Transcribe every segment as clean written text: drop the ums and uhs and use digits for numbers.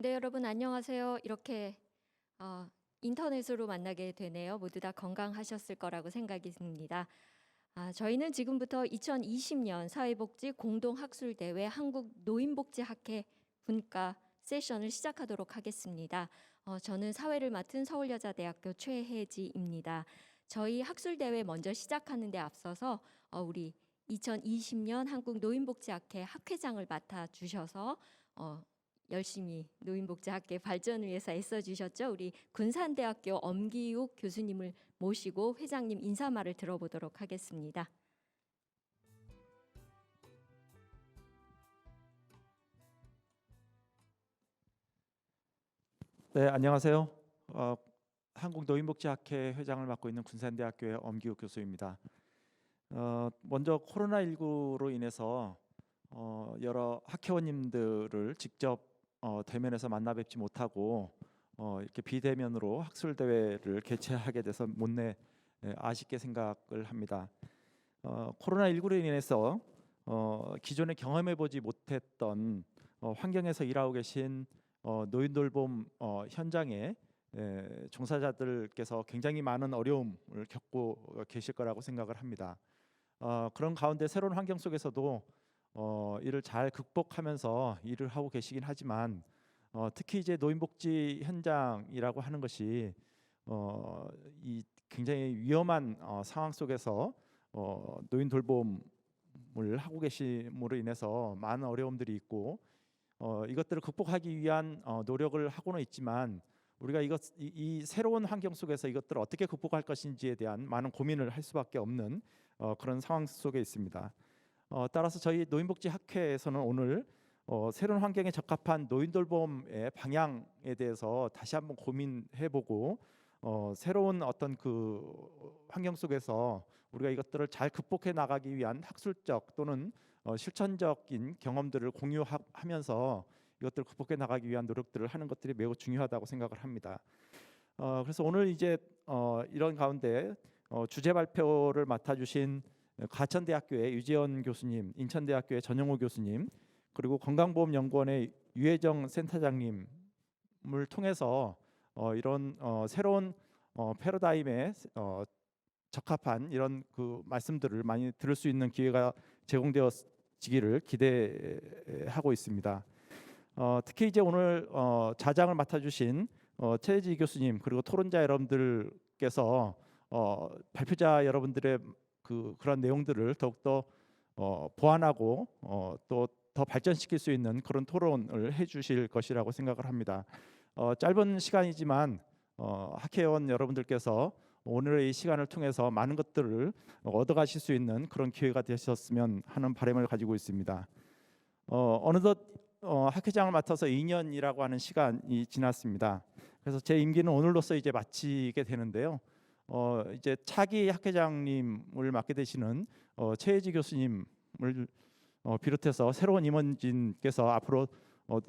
네, 여러분 안녕하세요. 이렇게 어, 인터넷으로 만나게 되네요. 모두 다 건강하셨을 거라고 생각이 듭니다. 저희는 지금부터 2020년 사회복지 공동학술대회 한국노인복지학회 분과 세션을 시작하도록 하겠습니다. 저는 사회를 맡은 서울여자대학교 최혜지입니다. 저희 학술대회 먼저 시작하는 데 앞서서 우리 2020년 한국노인복지학회 학회장을 맡아주셔서 열심히 노인복지학계 발전을 위해서 애써주셨죠. 우리 군산대학교 엄기욱 교수님을 모시고 회장님 인사말을 들어보도록 하겠습니다. 네, 안녕하세요. 한국노인복지학회 회장을 맡고 있는 군산대학교의 엄기욱 교수입니다. 먼저 코로나19로 인해서 여러 학회원님들을 직접 대면에서 만나 뵙지 못하고 이렇게 비대면으로 학술 대회를 개최하게 돼서 못내 아쉽게 생각을 합니다. 코로나19로 인해서 기존에 경험해 보지 못했던 환경에서 일하고 계신 노인 돌봄 현장에 종사자들께서 굉장히 많은 어려움을 겪고 계실 거라고 생각을 합니다. 그런 가운데 새로운 환경 속에서도 이를 잘 극복하면서 일을 하고 계시긴 하지만 특히 이제 노인복지 현장이라고 하는 것이 이 굉장히 위험한 상황 속에서 노인 돌봄을 하고 계심으로 인해서 많은 어려움들이 있고 이것들을 극복하기 위한 노력을 하고는 있지만 우리가 이 새로운 환경 속에서 이것들을 어떻게 극복할 것인지에 대한 많은 고민을 할 수밖에 없는 그런 상황 속에 있습니다. 따라서 저희 노인복지학회에서는 오늘 새로운 환경에 적합한 노인 돌봄의 방향에 대해서 다시 한번 고민해보고 새로운 어떤 그 환경 속에서 우리가 이것들을 잘 극복해 나가기 위한 학술적 또는 실천적인 경험들을 공유하면서 이것들을 극복해 나가기 위한 노력들을 하는 것들이 매우 중요하다고 생각을 합니다. 그래서 오늘 이제 이런 가운데 주제 발표를 맡아주신 가천대학교의 유재원 교수님, 인천대학교의 전영호 교수님, 그리고 건강보험연구원의 유혜정 센터장님을 통해서 이런 새로운 패러다임에 적합한 이런 그 말씀들을 많이 들을 수 있는 기회가 제공되어지기를 기대하고 있습니다. 특히 이제 오늘 자장을 맡아주신 최혜지 교수님 그리고 토론자 여러분들께서 발표자 여러분들의 그런 내용들을 더욱더 보완하고 또 더 발전시킬 수 있는 그런 토론을 해주실 것이라고 생각을 합니다. 짧은 시간이지만 학회원 여러분들께서 오늘의 이 시간을 통해서 많은 것들을 얻어가실 수 있는 그런 기회가 되셨으면 하는 바람을 가지고 있습니다. 어느덧 학회장을 맡아서 2년이라고 하는 시간이 지났습니다. 그래서 제 임기는 오늘로써 이제 마치게 되는데요. 이제 차기 학회장님을 맡게 되시는 최혜지 교수님을 비롯해서 새로운 임원진께서 앞으로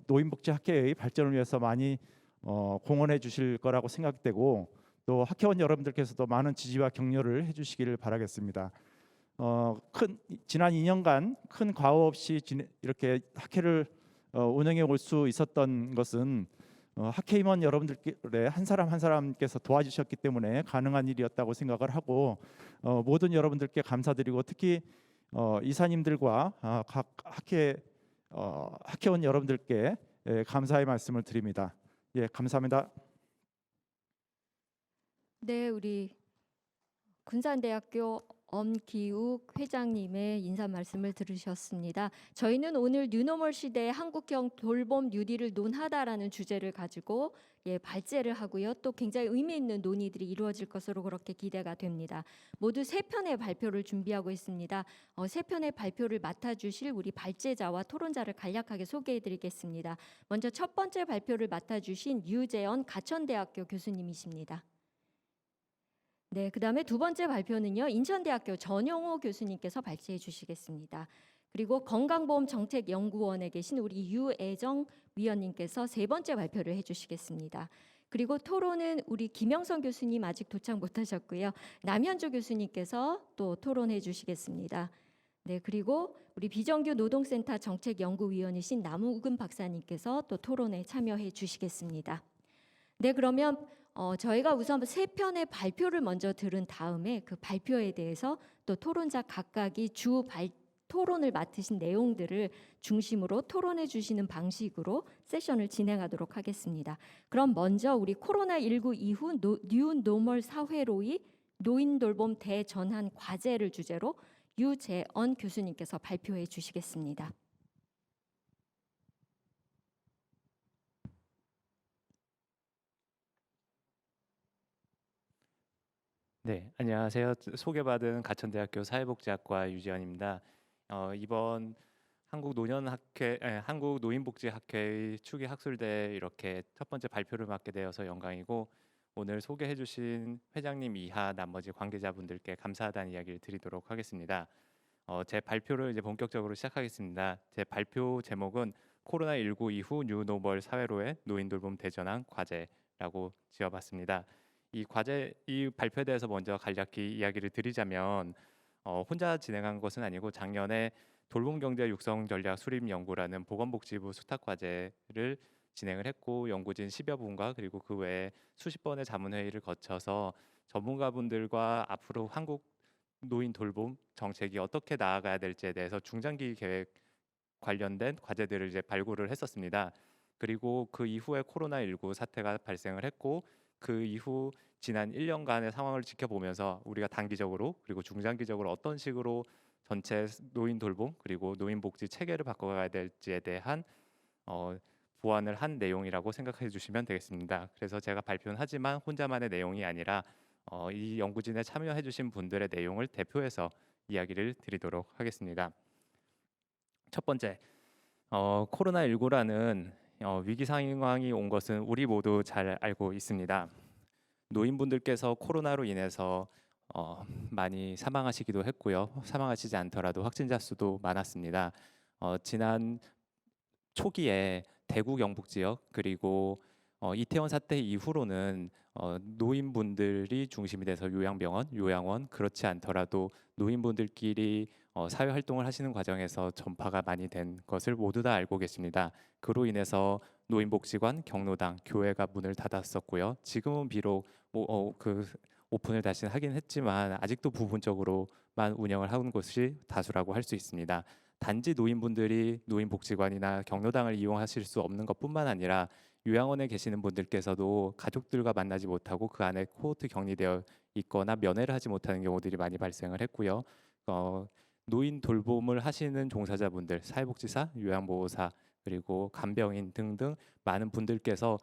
노인복지학회의 발전을 위해서 많이 공헌해 주실 거라고 생각되고 또 학회원 여러분들께서도 많은 지지와 격려를 해주시기를 바라겠습니다. 지난 2년간 큰 과오 없이 이렇게 학회를 운영해 올 수 있었던 것은 학회임원 여러분들의 한 사람 한 사람께서 도와주셨기 때문에 가능한 일이었다고 생각을 하고 모든 여러분들께 감사드리고 특히 이사님들과 각 학회원 여러분들께 감사의 말씀을 드립니다. 예, 감사합니다. 네, 우리 군산대학교 엄기욱 회장님의 인사 말씀을 들으셨습니다. 저희는 오늘 뉴노멀 시대의 한국형 돌봄 뉴딜을 논하다라는 주제를 가지고 발제를 하고요. 또 굉장히 의미 있는 논의들이 이루어질 것으로 그렇게 기대가 됩니다. 모두 3편의 발표를 준비하고 있습니다. 3편의 발표를 맡아주실 우리 발제자와 토론자를 간략하게 소개해드리겠습니다. 먼저 첫 번째 발표를 맡아주신 유재원 가천대학교 교수님이십니다. 네, 그다음에 두 번째 발표는요. 인천대학교 전용호 교수님께서 발제해 주시겠습니다. 그리고 건강보험정책연구원에 계신 우리 유애정 위원님께서 세 번째 발표를 해주시겠습니다. 그리고 토론은 우리 김영선 교수님 아직 도착 못하셨고요. 남현주 교수님께서 또 토론해 주시겠습니다. 네, 그리고 우리 비정규 노동센터 정책연구위원이신 남우근 박사님께서 또 토론에 참여해 주시겠습니다. 네, 그러면 저희가 우선 세 편의 발표를 먼저 들은 다음에 그 발표에 대해서 또 토론자 각각이 토론을 맡으신 내용들을 중심으로 토론해 주시는 방식으로 세션을 진행하도록 하겠습니다. 그럼 먼저 우리 코로나19 이후 뉴 노멀 사회로의 노인 돌봄 대전환 과제를 주제로 유재언 교수님께서 발표해 주시겠습니다. 네, 안녕하세요. 소개받은 가천대학교 사회복지학과 유지현입니다. 이번 한국 노인복지학회의 추기 학술대에 이렇게 첫 번째 발표를 맡게 되어서 영광이고, 오늘 소개해주신 회장님 이하 나머지 관계자분들께 감사하다는 이야기를 드리도록 하겠습니다. 제 발표를 이제 본격적으로 시작하겠습니다. 제 발표 제목은 코로나19 이후 뉴노멀 사회로의 노인 돌봄 대전환 과제라고 지어봤습니다. 이 발표에 대해서 먼저 간략히 이야기를 드리자면, 혼자 진행한 것은 아니고 작년에 돌봄경제 육성 전략 수립 연구라는 보건복지부 수탁 과제를 진행을 했고, 연구진 10여 분과 그리고 그 외에 수십 번의 자문회의를 거쳐서 전문가분들과 앞으로 한국 노인 돌봄 정책이 어떻게 나아가야 될지에 대해서 중장기 계획 관련된 과제들을 이제 발굴을 했었습니다. 그리고 그 이후에 코로나19 사태가 발생을 했고, 그 이후 지난 1년간의 상황을 지켜보면서 우리가 단기적으로 그리고 중장기적으로 어떤 식으로 전체 노인 돌봄 그리고 노인 복지 체계를 바꿔가야 될지에 대한 보완을 한 내용이라고 생각해 주시면 되겠습니다. 그래서 제가 발표는 하지만 혼자만의 내용이 아니라 이 연구진에 참여해 주신 분들의 내용을 대표해서 이야기를 드리도록 하겠습니다. 첫 번째, 코로나19라는 위기 상황이 온 것은 우리 모두 잘 알고 있습니다. 노인분들께서 코로나로 인해서 많이 사망하시기도 했고요. 사망하시지 않더라도 확진자 수도 많았습니다. 지난 초기에 대구 경북 지역 그리고 이태원 사태 이후로는 노인분들이 중심이 돼서 요양병원, 요양원, 그렇지 않더라도 노인분들끼리 사회 활동을 하시는 과정에서 전파가 많이 된 것을 모두 다 알고 계십니다. 그로 인해서 노인복지관, 경로당, 교회가 문을 닫았었고요. 지금은 비록 오픈을 다시 하긴 했지만 아직도 부분적으로만 운영을 하는 곳이 다수라고 할 수 있습니다. 단지 노인분들이 노인복지관이나 경로당을 이용하실 수 없는 것뿐만 아니라 요양원에 계시는 분들께서도 가족들과 만나지 못하고 그 안에 코호트 격리되어 있거나 면회를 하지 못하는 경우들이 많이 발생을 했고요. 노인 돌봄을 하시는 종사자분들, 사회복지사, 요양보호사, 그리고 간병인 등등 많은 분들께서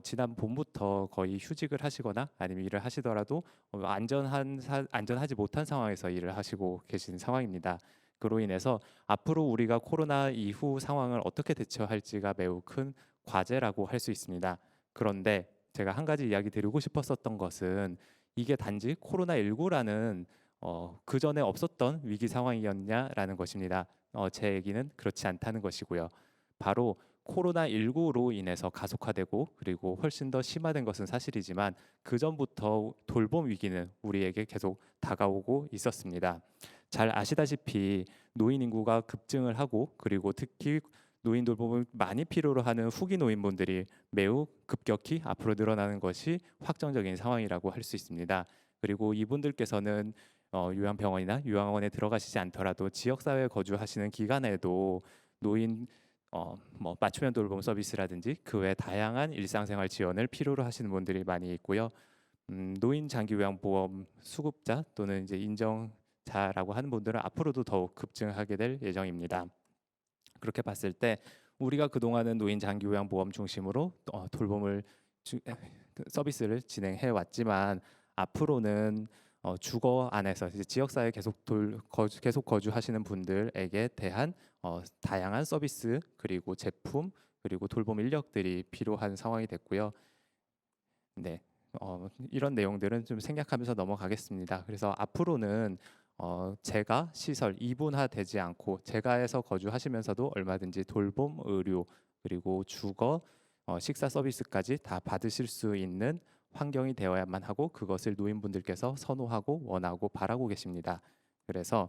지난 봄부터 거의 휴직을 하시거나 아니면 일을 하시더라도 안전하지 못한 상황에서 일을 하시고 계신 상황입니다. 그로 인해서 앞으로 우리가 코로나 이후 상황을 어떻게 대처할지가 매우 큰 과제라고 할 수 있습니다. 그런데 제가 한 가지 이야기 드리고 싶었었던 것은 이게 단지 코로나19라는 그 전에 없었던 위기 상황이었냐라는 것입니다. 제 얘기는 그렇지 않다는 것이고요. 바로 코로나19로 인해서 가속화되고 그리고 훨씬 더 심화된 것은 사실이지만 그 전부터 돌봄 위기는 우리에게 계속 다가오고 있었습니다. 잘 아시다시피 노인 인구가 급증을 하고 그리고 특히 노인 돌봄을 많이 필요로 하는 후기 노인분들이 매우 급격히 앞으로 늘어나는 것이 확정적인 상황이라고 할 수 있습니다. 그리고 이분들께서는 요양병원이나 요양원에 들어가시지 않더라도 지역사회에 거주하시는 기간에도 노인 맞춤형 돌봄 서비스라든지 그 외 다양한 일상생활 지원을 필요로 하시는 분들이 많이 있고요. 노인 장기요양보험 수급자 또는 이제 인정자라고 하는 분들은 앞으로도 더욱 급증하게 될 예정입니다. 그렇게 봤을 때 우리가 그동안은 노인 장기요양보험 중심으로 서비스를 진행해 왔지만 앞으로는 주거 안에서 이제 지역사회 계속 거주하시는 분들에게 대한 다양한 서비스 그리고 제품 그리고 돌봄 인력들이 필요한 상황이 됐고요. 네, 이런 내용들은 좀 생략하면서 넘어가겠습니다. 그래서 앞으로는 재가 시설 이분화되지 않고 재가에서 거주하시면서도 얼마든지 돌봄, 의료 그리고 주거, 식사 서비스까지 다 받으실 수 있는 환경이 되어야만 하고 그것을 노인분들께서 선호하고 원하고 바라고 계십니다. 그래서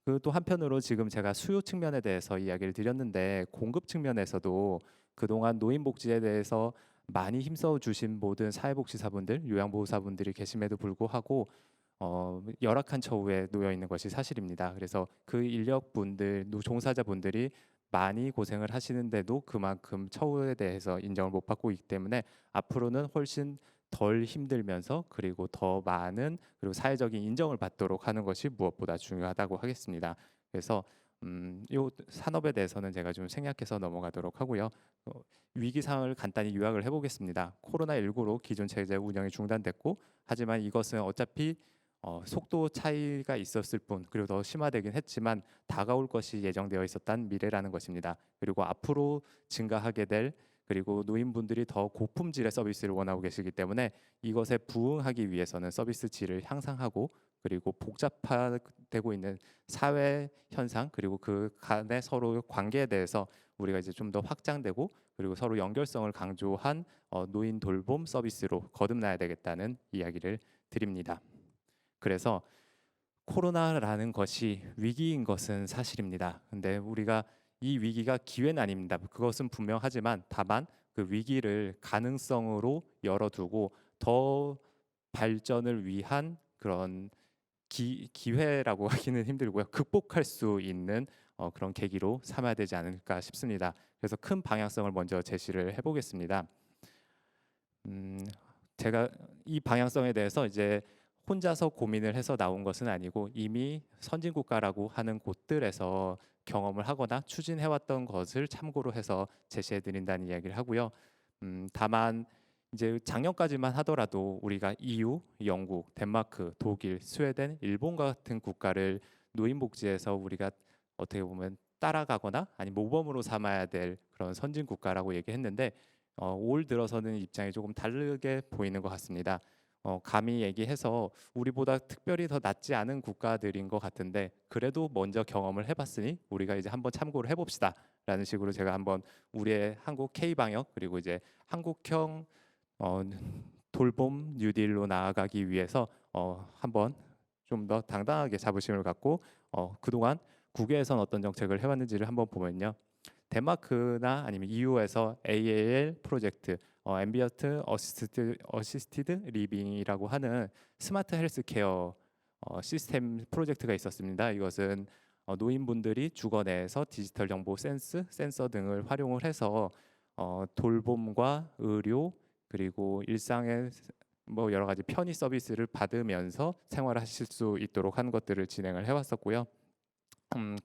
그 또 한편으로 지금 제가 수요 측면에 대해서 이야기를 드렸는데 공급 측면에서도 그동안 노인복지에 대해서 많이 힘써 주신 모든 사회복지사분들, 요양보호사분들이 계심에도 불구하고 열악한 처우에 놓여 있는 것이 사실입니다. 그래서 그 인력분들, 종사자분들이 많이 고생을 하시는데도 그만큼 처우에 대해서 인정을 못 받고 있기 때문에 앞으로는 훨씬 덜 힘들면서 그리고 더 많은 그리고 사회적인 인정을 받도록 하는 것이 무엇보다 중요하다고 하겠습니다. 그래서 이 산업에 대해서는 제가 좀 생략해서 넘어가도록 하고요. 위기 상황을 간단히 요약을 해보겠습니다. 코로나19로 기존 체제 운영이 중단됐고, 하지만 이것은 어차피 속도 차이가 있었을 뿐, 그리고 더 심화되긴 했지만 다가올 것이 예정되어 있었던 미래라는 것입니다. 그리고 앞으로 증가하게 될 그리고 노인분들이 더 고품질의 서비스를 원하고 계시기 때문에 이것에 부응하기 위해서는 서비스 질을 향상하고 그리고 복잡화되고 있는 사회 현상 그리고 그 간의 서로 관계에 대해서 우리가 이제 좀 더 확장되고 그리고 서로 연결성을 강조한 노인 돌봄 서비스로 거듭나야 되겠다는 이야기를 드립니다. 그래서 코로나라는 것이 위기인 것은 사실입니다. 근데 우리가 이 위기가 기회는 아닙니다. 그것은 분명하지만 다만 그 위기를 가능성으로 열어두고 더 발전을 위한 그런 기회라고 하기는 힘들고요. 극복할 수 있는 그런 계기로 삼아야 되지 않을까 싶습니다. 그래서 큰 방향성을 먼저 제시를 해보겠습니다. 제가 이 방향성에 대해서 이제 혼자서 고민을 해서 나온 것은 아니고 이미 선진국가라고 하는 곳들에서 경험을 하거나 추진해왔던 것을 참고로 해서 제시해 드린다는 이야기를 하고요. 다만 이제 작년까지만 하더라도 우리가 EU, 영국, 덴마크, 독일, 스웨덴, 일본과 같은 국가를 노인복지에서 우리가 어떻게 보면 따라가거나 아니 모범으로 삼아야 될 그런 선진 국가라고 얘기했는데 올 들어서는 입장이 조금 다르게 보이는 것 같습니다. 감히 얘기해서 우리보다 특별히 더 낫지 않은 국가들인 것 같은데 그래도 먼저 경험을 해봤으니 우리가 이제 한번 참고를 해봅시다라는 식으로 제가 한번 우리의 한국 K 방역 그리고 이제 한국형 돌봄 뉴딜로 나아가기 위해서 한번 좀 더 당당하게 자부심을 갖고 그동안 국외에선 어떤 정책을 해왔는지를 한번 보면요. 덴마크나 아니면 EU에서 AAL 프로젝트, 앰비언트 어시스티드 리빙이라고 하는 스마트 헬스케어 시스템 프로젝트가 있었습니다. 이것은 노인분들이 주거 내에서 디지털 정보 센서 등을 활용을 해서 돌봄과 의료 그리고 일상의 뭐 여러 가지 편의 서비스를 받으면서 생활하실 수 있도록 하는 것들을 진행을 해왔었고요.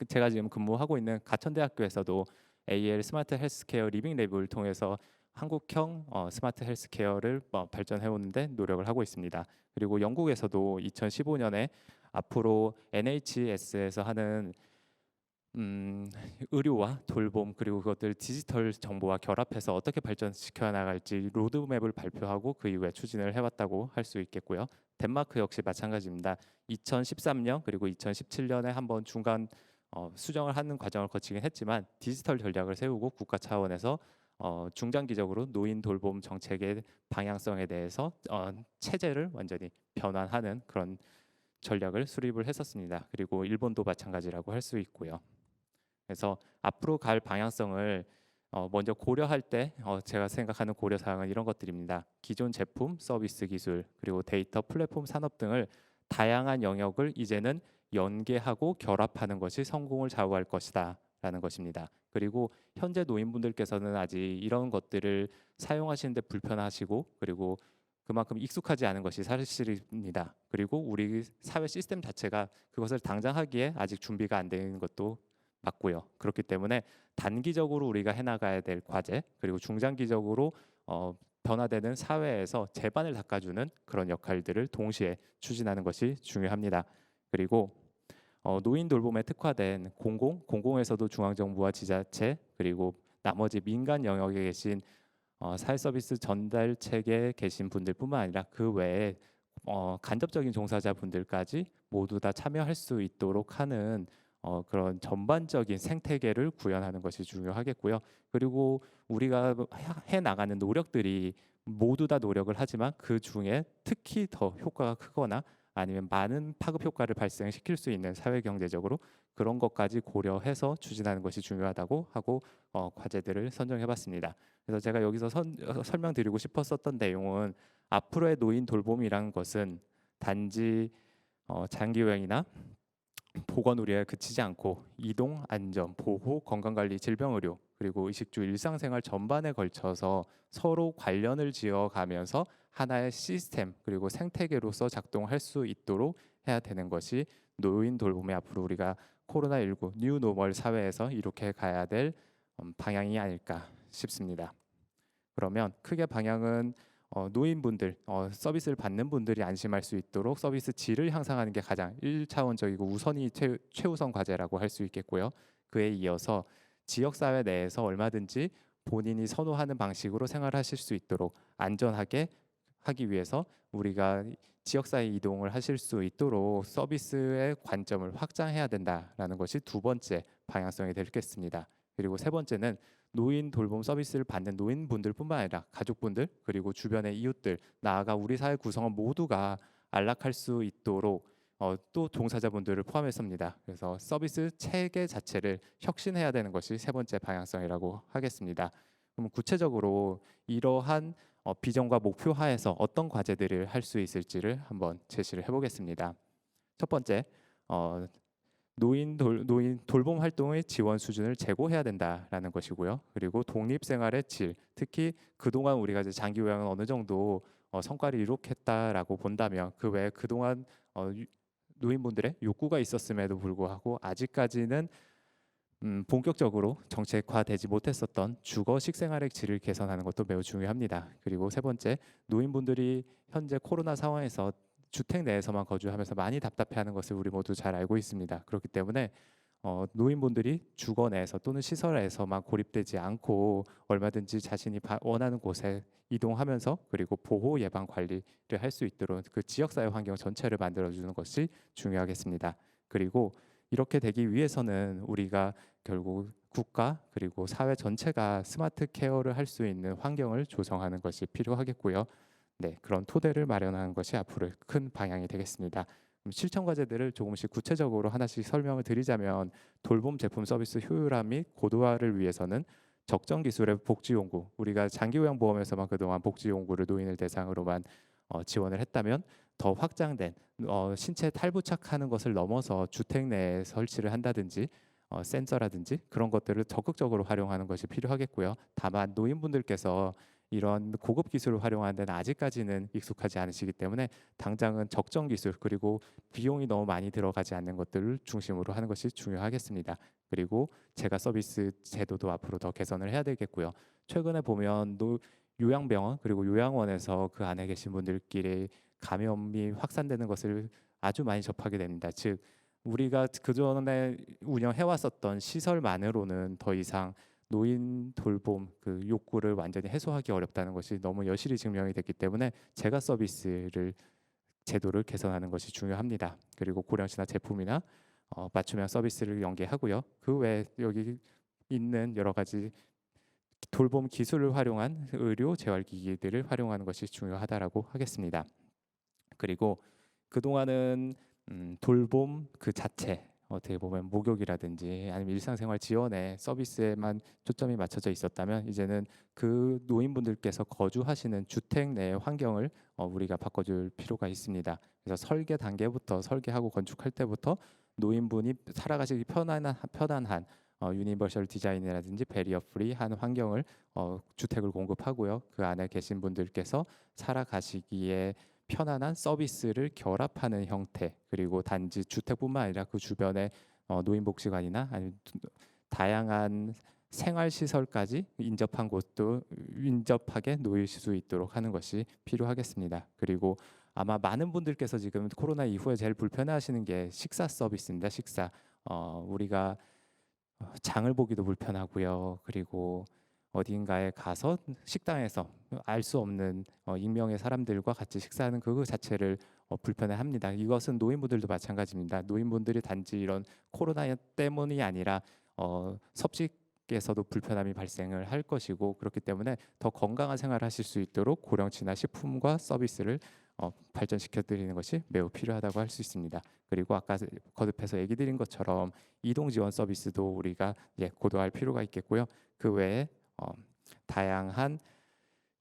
제가 지금 근무하고 있는 가천대학교에서도 AL 스마트 헬스케어 리빙 랩을 통해서 한국형 스마트 헬스케어를 발전해 오는데 노력을 하고 있습니다. 그리고 영국에서도 2015년에 앞으로 NHS에서 하는 의료와 돌봄 그리고 그것들 디지털 정보와 결합해서 어떻게 발전시켜 나갈지 로드맵을 발표하고 그 이후에 추진을 해왔다고 할 수 있겠고요. 덴마크 역시 마찬가지입니다. 2013년 그리고 2017년에 한번 중간 수정을 하는 과정을 거치긴 했지만 디지털 전략을 세우고 국가 차원에서 중장기적으로 노인 돌봄 정책의 방향성에 대해서 체제를 완전히 변환하는 그런 전략을 수립을 했었습니다. 그리고 일본도 마찬가지라고 할 수 있고요. 그래서 앞으로 갈 방향성을 먼저 고려할 때 제가 생각하는 고려 사항은 이런 것들입니다. 기존 제품, 서비스 기술, 그리고 데이터 플랫폼 산업 등을 다양한 영역을 이제는 연계하고 결합하는 것이 성공을 좌우할 것이다 라는 것입니다. 그리고 현재 노인분들께서는 아직 이런 것들을 사용하시는데 불편하시고 그리고 그만큼 익숙하지 않은 것이 사실입니다. 그리고 우리 사회 시스템 자체가 그것을 당장 하기에 아직 준비가 안 되는 것도 맞고요. 그렇기 때문에 단기적으로 우리가 해나가야 될 과제 그리고 중장기적으로 변화되는 사회에서 제반을 닦아주는 그런 역할들을 동시에 추진하는 것이 중요합니다. 그리고 노인 돌봄에 특화된 공공에서도 중앙정부와 지자체 그리고 나머지 민간 영역에 계신 사회 서비스 전달 체계에 계신 분들뿐만 아니라 그 외에 간접적인 종사자분들까지 모두 다 참여할 수 있도록 하는 그런 전반적인 생태계를 구현하는 것이 중요하겠고요. 그리고 우리가 해 나가는 노력들이 모두 다 노력을 하지만 그 중에 특히 더 효과가 크거나 아니면 많은 파급 효과를 발생시킬 수 있는 사회 경제적으로 그런 것까지 고려해서 추진하는 것이 중요하다고 하고 과제들을 선정해봤습니다. 그래서 제가 여기서 설명드리고 싶었었던 내용은 앞으로의 노인 돌봄이라는 것은 단지 장기 요양이나 보건 의료에 그치지 않고 이동, 안전, 보호, 건강관리, 질병의료 그리고 의식주 일상생활 전반에 걸쳐서 서로 관련을 지어가면서 하나의 시스템 그리고 생태계로서 작동할 수 있도록 해야 되는 것이 노인 돌봄의 앞으로 우리가 코로나19 뉴노멀 사회에서 이렇게 가야 될 방향이 아닐까 싶습니다. 그러면 크게 방향은 노인분들, 서비스를 받는 분들이 안심할 수 있도록 서비스 질을 향상하는 게 가장 1차원적이고 우선이 최우선 과제라고 할 수 있겠고요. 그에 이어서 지역사회 내에서 얼마든지 본인이 선호하는 방식으로 생활하실 수 있도록 안전하게 하기 위해서 우리가 지역사회 이동을 하실 수 있도록 서비스의 관점을 확장해야 된다라는 것이 두 번째 방향성이 되겠습니다. 그리고 세 번째는 노인 돌봄 서비스를 받는 노인분들뿐만 아니라 가족분들 그리고 주변의 이웃들 나아가 우리 사회 구성원 모두가 안락할 수 있도록 또 종사자분들을 포함했습니다. 그래서 서비스 체계 자체를 혁신해야 되는 것이 세 번째 방향성이라고 하겠습니다. 그럼 구체적으로 이러한 비전과 목표 하에서 어떤 과제들을 할 수 있을지를 한번 제시를 해보겠습니다. 첫 번째, 노인 돌봄 활동의 지원 수준을 제고해야 된다라는 것이고요. 그리고 독립생활의 질, 특히 그동안 우리가 이제 장기 요양은 어느 정도 성과를 이룩했다라고 본다면 그 외에 그동안 노인분들의 욕구가 있었음에도 불구하고 아직까지는 본격적으로 정책화되지 못했었던 주거 식생활의 질을 개선하는 것도 매우 중요합니다. 그리고 세 번째, 노인분들이 현재 코로나 상황에서 주택 내에서만 거주하면서 많이 답답해하는 것을 우리 모두 잘 알고 있습니다. 그렇기 때문에 노인분들이 주거 내에서 또는 시설에서만 고립되지 않고 얼마든지 자신이 원하는 곳에 이동하면서 그리고 보호 예방 관리를 할 수 있도록 그 지역사회 환경 전체를 만들어주는 것이 중요하겠습니다. 그리고 이렇게 되기 위해서는 우리가 결국 국가 그리고 사회 전체가 스마트 케어를 할 수 있는 환경을 조성하는 것이 필요하겠고요. 네, 그런 토대를 마련하는 것이 앞으로의 큰 방향이 되겠습니다. 실천 과제들을 조금씩 구체적으로 하나씩 설명을 드리자면 돌봄 제품 서비스 효율화 및 고도화를 위해서는 적정 기술의 복지 연구, 우리가 장기요양보험에서만 그동안 복지 연구를 노인을 대상으로만 지원을 했다면 더 확장된 신체 탈부착하는 것을 넘어서 주택 내에 설치를 한다든지 센서라든지 그런 것들을 적극적으로 활용하는 것이 필요하겠고요. 다만 노인분들께서 이런 고급 기술을 활용하는 데는 아직까지는 익숙하지 않으시기 때문에 당장은 적정 기술 그리고 비용이 너무 많이 들어가지 않는 것들을 중심으로 하는 것이 중요하겠습니다. 그리고 재가 서비스 제도도 앞으로 더 개선을 해야 되겠고요. 최근에 보면 요양병원 그리고 요양원에서 그 안에 계신 분들끼리 감염이 확산되는 것을 아주 많이 접하게 됩니다. 즉 우리가 그전에 운영해왔었던 시설만으로는 더 이상 노인 돌봄 그 욕구를 완전히 해소하기 어렵다는 것이 너무 여실히 증명이 됐기 때문에 재가 서비스를 제도를 개선하는 것이 중요합니다. 그리고 고령시나 제품이나 맞춤형 서비스를 연계하고요. 그 외에 여기 있는 여러 가지 돌봄 기술을 활용한 의료 재활기기들을 활용하는 것이 중요하다라고 하겠습니다. 그리고 그동안은 돌봄 그 자체 어떻게 보면 목욕이라든지 아니면 일상생활 지원의 서비스에만 초점이 맞춰져 있었다면 이제는 그 노인분들께서 거주하시는 주택 내의 환경을 우리가 바꿔줄 필요가 있습니다. 그래서 설계 단계부터 설계하고 건축할 때부터 노인분이 살아가시기 편안한 유니버셜 디자인이라든지 베리어 프리한 환경을 주택을 공급하고요. 그 안에 계신 분들께서 살아가시기에 편안한 서비스를 결합하는 형태 그리고 단지 주택뿐만 아니라 그 주변에 노인복지관이나 아니면 다양한 생활시설까지 인접한 곳도 인접하게 놓일 수 있도록 하는 것이 필요하겠습니다. 그리고 아마 많은 분들께서 지금 코로나 이후에 제일 불편해하시는 게 식사 서비스입니다. 식사 우리가 장을 보기도 불편하고요. 그리고 어딘가에 가서 식당에서 알 수 없는 익명의 사람들과 같이 식사하는 그거 자체를 불편해합니다. 이것은 노인분들도 마찬가지입니다. 노인분들이 단지 이런 코로나 때문이 아니라 섭식에서도 불편함이 발생을 할 것이고 그렇기 때문에 더 건강한 생활을 하실 수 있도록 고령치나 식품과 서비스를 발전시켜 드리는 것이 매우 필요하다고 할 수 있습니다. 그리고 아까 거듭해서 얘기 드린 것처럼 이동 지원 서비스도 우리가 고도할 필요가 있겠고요. 그 외에 다양한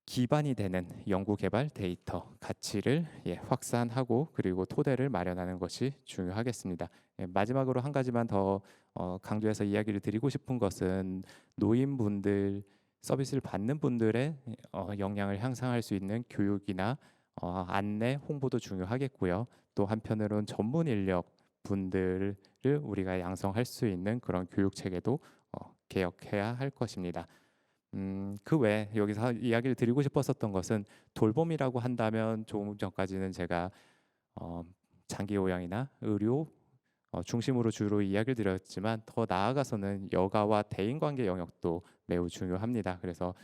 기반이 되는 연구 개발 데이터 가치를 확산하고 그리고 토대를 마련하는 것이 중요하겠습니다. 마지막으로 한 가지만 더 강조해서 이야기를 드리고 싶은 것은 노인분들 서비스를 받는 분들의 역량을 향상할 수 있는 교육이나 안내, 홍보도 중요하겠고요. 또 한편으로는 전문 인력 분들을 우리가 양성할 수 있는 그런 교육 체계도 개혁해야 할 것입니다. 그 외에 여기서 이야기를 드리고 싶었었던 것은 돌봄이라고 한다면 조금 전까지는 제가 장기 요양이나 의료 중심으로 주로 이야기를 드렸지만 더 나아가서는 여가와 대인관계 영역도 매우 중요합니다. 그래서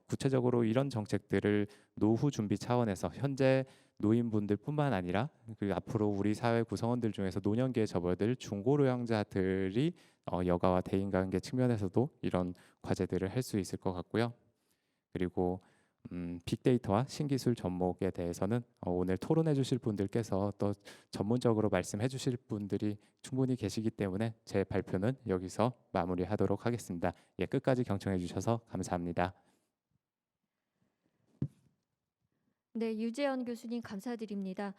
구체적으로 이런 정책들을 노후 준비 차원에서 현재 노인분들뿐만 아니라 그리고 앞으로 우리 사회 구성원들 중에서 노년기에 접어들 중고요양자들이 여가와 대인관계 측면에서도 이런 과제들을 할 수 있을 것 같고요. 그리고 빅데이터와 신기술 접목에 대해서는 오늘 토론해 주실 분들께서 또 전문적으로 말씀해 주실 분들이 충분히 계시기 때문에 제 발표는 여기서 마무리하도록 하겠습니다. 끝까지 경청해 주셔서 감사합니다. 네, 유재현 교수님 감사드립니다.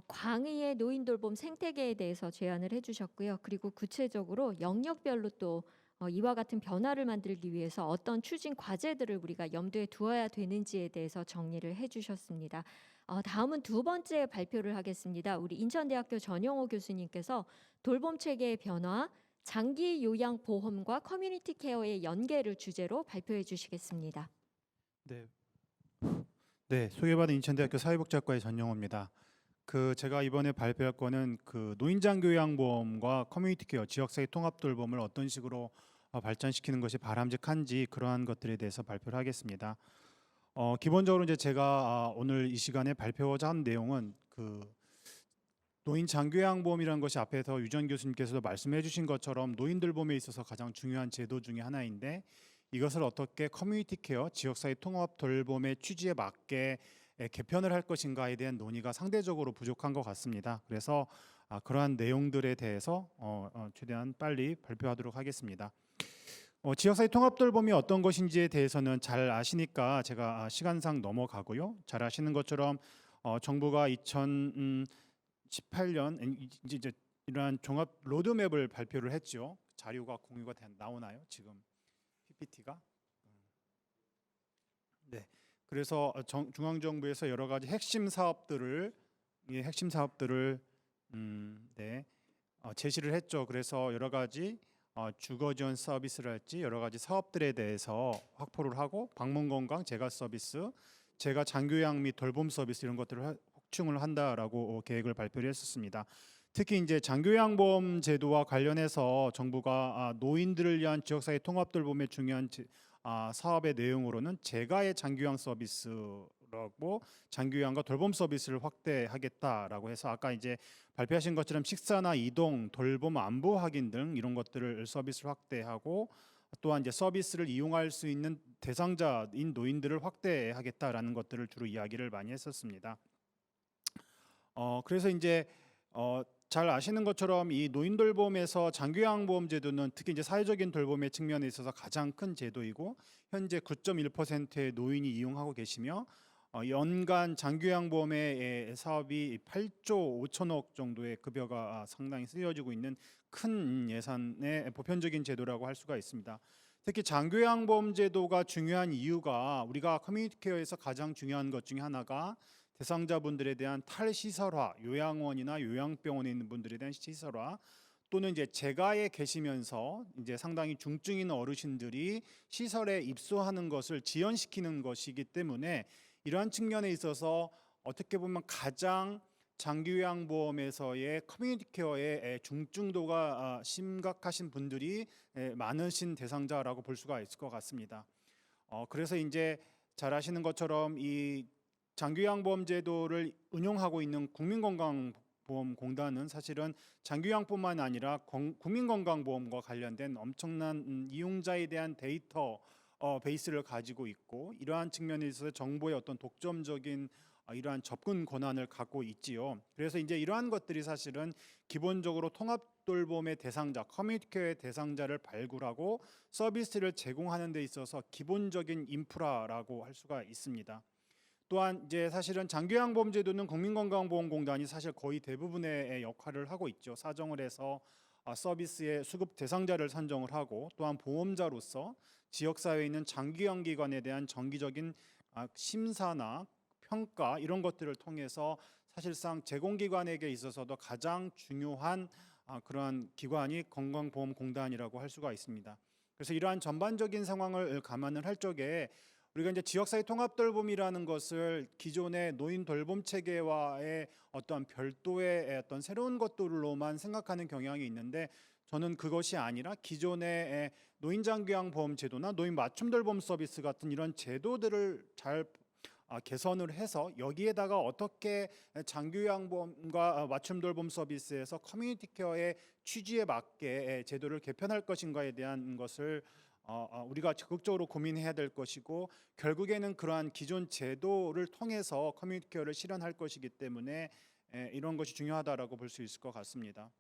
광의의 노인 돌봄 생태계에 대해서 제안을 해주셨고요. 그리고 구체적으로 영역별로 또 이와 같은 변화를 만들기 위해서 어떤 추진 과제들을 우리가 염두에 두어야 되는지에 대해서 정리를 해주셨습니다. 다음은 두 번째 발표를 하겠습니다. 우리 인천대학교 전영호 교수님께서 돌봄 체계의 변화, 장기 요양 보험과 커뮤니티 케어의 연계를 주제로 발표해 주시겠습니다. 네, 소개받은 인천대학교 사회복지학과의 전영호입니다. 제가 이번에 발표할 거는 노인장기요양보험과 커뮤니티 케어, 지역사회 통합 돌봄을 어떤 식으로 발전시키는 것이 바람직한지 그러한 것들에 대해서 발표를 하겠습니다. 기본적으로 이제 제가 오늘 이 시간에 발표하고자 한 내용은 노인장기요양보험이라는 것이 앞에서 유전 교수님께서도 말씀해 주신 것처럼 노인돌봄에 있어서 가장 중요한 제도 중에 하나인데 이것을 어떻게 커뮤니티 케어, 지역사회 통합 돌봄의 취지에 맞게 개편을 할 것인가에 대한 논의가 상대적으로 부족한 것 같습니다. 그래서 그러한 내용들에 대해서 최대한 빨리 발표하도록 하겠습니다. 지역사회 통합 돌봄이 어떤 것인지에 대해서는 잘 아시니까 제가 시간상 넘어가고요. 잘 아시는 것처럼 정부가 2018년 이제 이러한 종합 로드맵을 발표를 했죠. 자료가 공유가 나오나요? 지금 PPT가? 네. 그래서 중앙정부에서 여러 가지 핵심 사업들을 제시를 했죠. 그래서 여러 가지 주거 지원 서비스랄지 여러 가지 사업들에 대해서 확보를 하고 방문 건강 재가 서비스, 재가 장교양 및 돌봄 서비스 이런 것들을 확충을 한다라고 계획을 발표를 했었습니다. 특히 이제 장교양보험 제도와 관련해서 정부가 노인들을 위한 지역사회 통합 돌봄의 중요한 사업의 내용으로는 재가의 장교양 서비스라고 장교양과 돌봄 서비스를 확대하겠다라고 해서 아까 이제 발표하신 것처럼 식사나 이동, 돌봄 안부 확인 등 이런 것들을 서비스를 확대하고 또한 이제 서비스를 이용할 수 있는 대상자인 노인들을 확대하겠다라는 것들을 주로 이야기를 많이 했었습니다. 그래서 이제 잘 아시는 것처럼 이 노인돌봄에서 장기요양보험 제도는 특히 이제 사회적인 돌봄의 측면에 있어서 가장 큰 제도이고 현재 9.1%의 노인이 이용하고 계시며 연간 장기요양보험의 사업이 8조 5천억 정도의 급여가 상당히 쓰여지고 있는 큰 예산의 보편적인 제도라고 할 수가 있습니다. 특히 장기요양보험 제도가 중요한 이유가 우리가 커뮤니티 케어에서 가장 중요한 것 중에 하나가 대상자분들에 대한 탈시설화, 요양원이나 요양병원에 있는 분들에 대한 시설화 또는 이제 재가에 계시면서 이제 상당히 중증인 어르신들이 시설에 입소하는 것을 지연시키는 것이기 때문에 이러한 측면에 있어서 어떻게 보면 가장 장기요양보험에서의 커뮤니티 케어의 중증도가 심각하신 분들이 많으신 대상자라고 볼 수가 있을 것 같습니다. 그래서 이제 잘 아시는 것처럼 이 장기요양보험 제도를 운영하고 있는 국민건강보험공단은 사실은 장기요양뿐만 아니라 국민건강보험과 관련된 엄청난 이용자에 대한 데이터 베이스를 가지고 있고 이러한 측면에 있어서 정부의 어떤 독점적인 이러한 접근 권한을 갖고 있지요. 그래서 이제 이러한 것들이 사실은 기본적으로 통합돌봄의 대상자, 커뮤니티케어의 대상자를 발굴하고 서비스를 제공하는 데 있어서 기본적인 인프라라고 할 수가 있습니다. 또한 이제 사실은 장기요양보험제도는 국민건강보험공단이 사실 거의 대부분의 역할을 하고 있죠. 사정을 해서 서비스의 수급 대상자를 선정을 하고, 또한 보험자로서 지역사회에 있는 장기요양기관에 대한 정기적인 심사나 평가 이런 것들을 통해서 사실상 제공기관에게 있어서도 가장 중요한 그러한 기관이 건강보험공단이라고 할 수가 있습니다. 그래서 이러한 전반적인 상황을 감안을 할 적에 우리가 이제 지역사회 통합돌봄이라는 것을 기존의 노인 돌봄 체계와의 어떤 별도의 어떤 새로운 것들로만 생각하는 경향이 있는데, 저는 그것이 아니라 기존의 노인장기요양보험 제도나 노인 맞춤돌봄 서비스 같은 이런 제도들을 잘 개선을 해서 여기에다가 어떻게 장기요양보험과 맞춤돌봄 서비스에서 커뮤니티 케어의 취지에 맞게 제도를 개편할 것인가에 대한 것을 우리가 적극적으로 고민해야 될 것이고, 결국에는 그러한 기존 제도를 통해서 커뮤니티 케어를 실현할 것이기 때문에 이런 것이 중요하다라고 볼 수 있을 것 같습니다.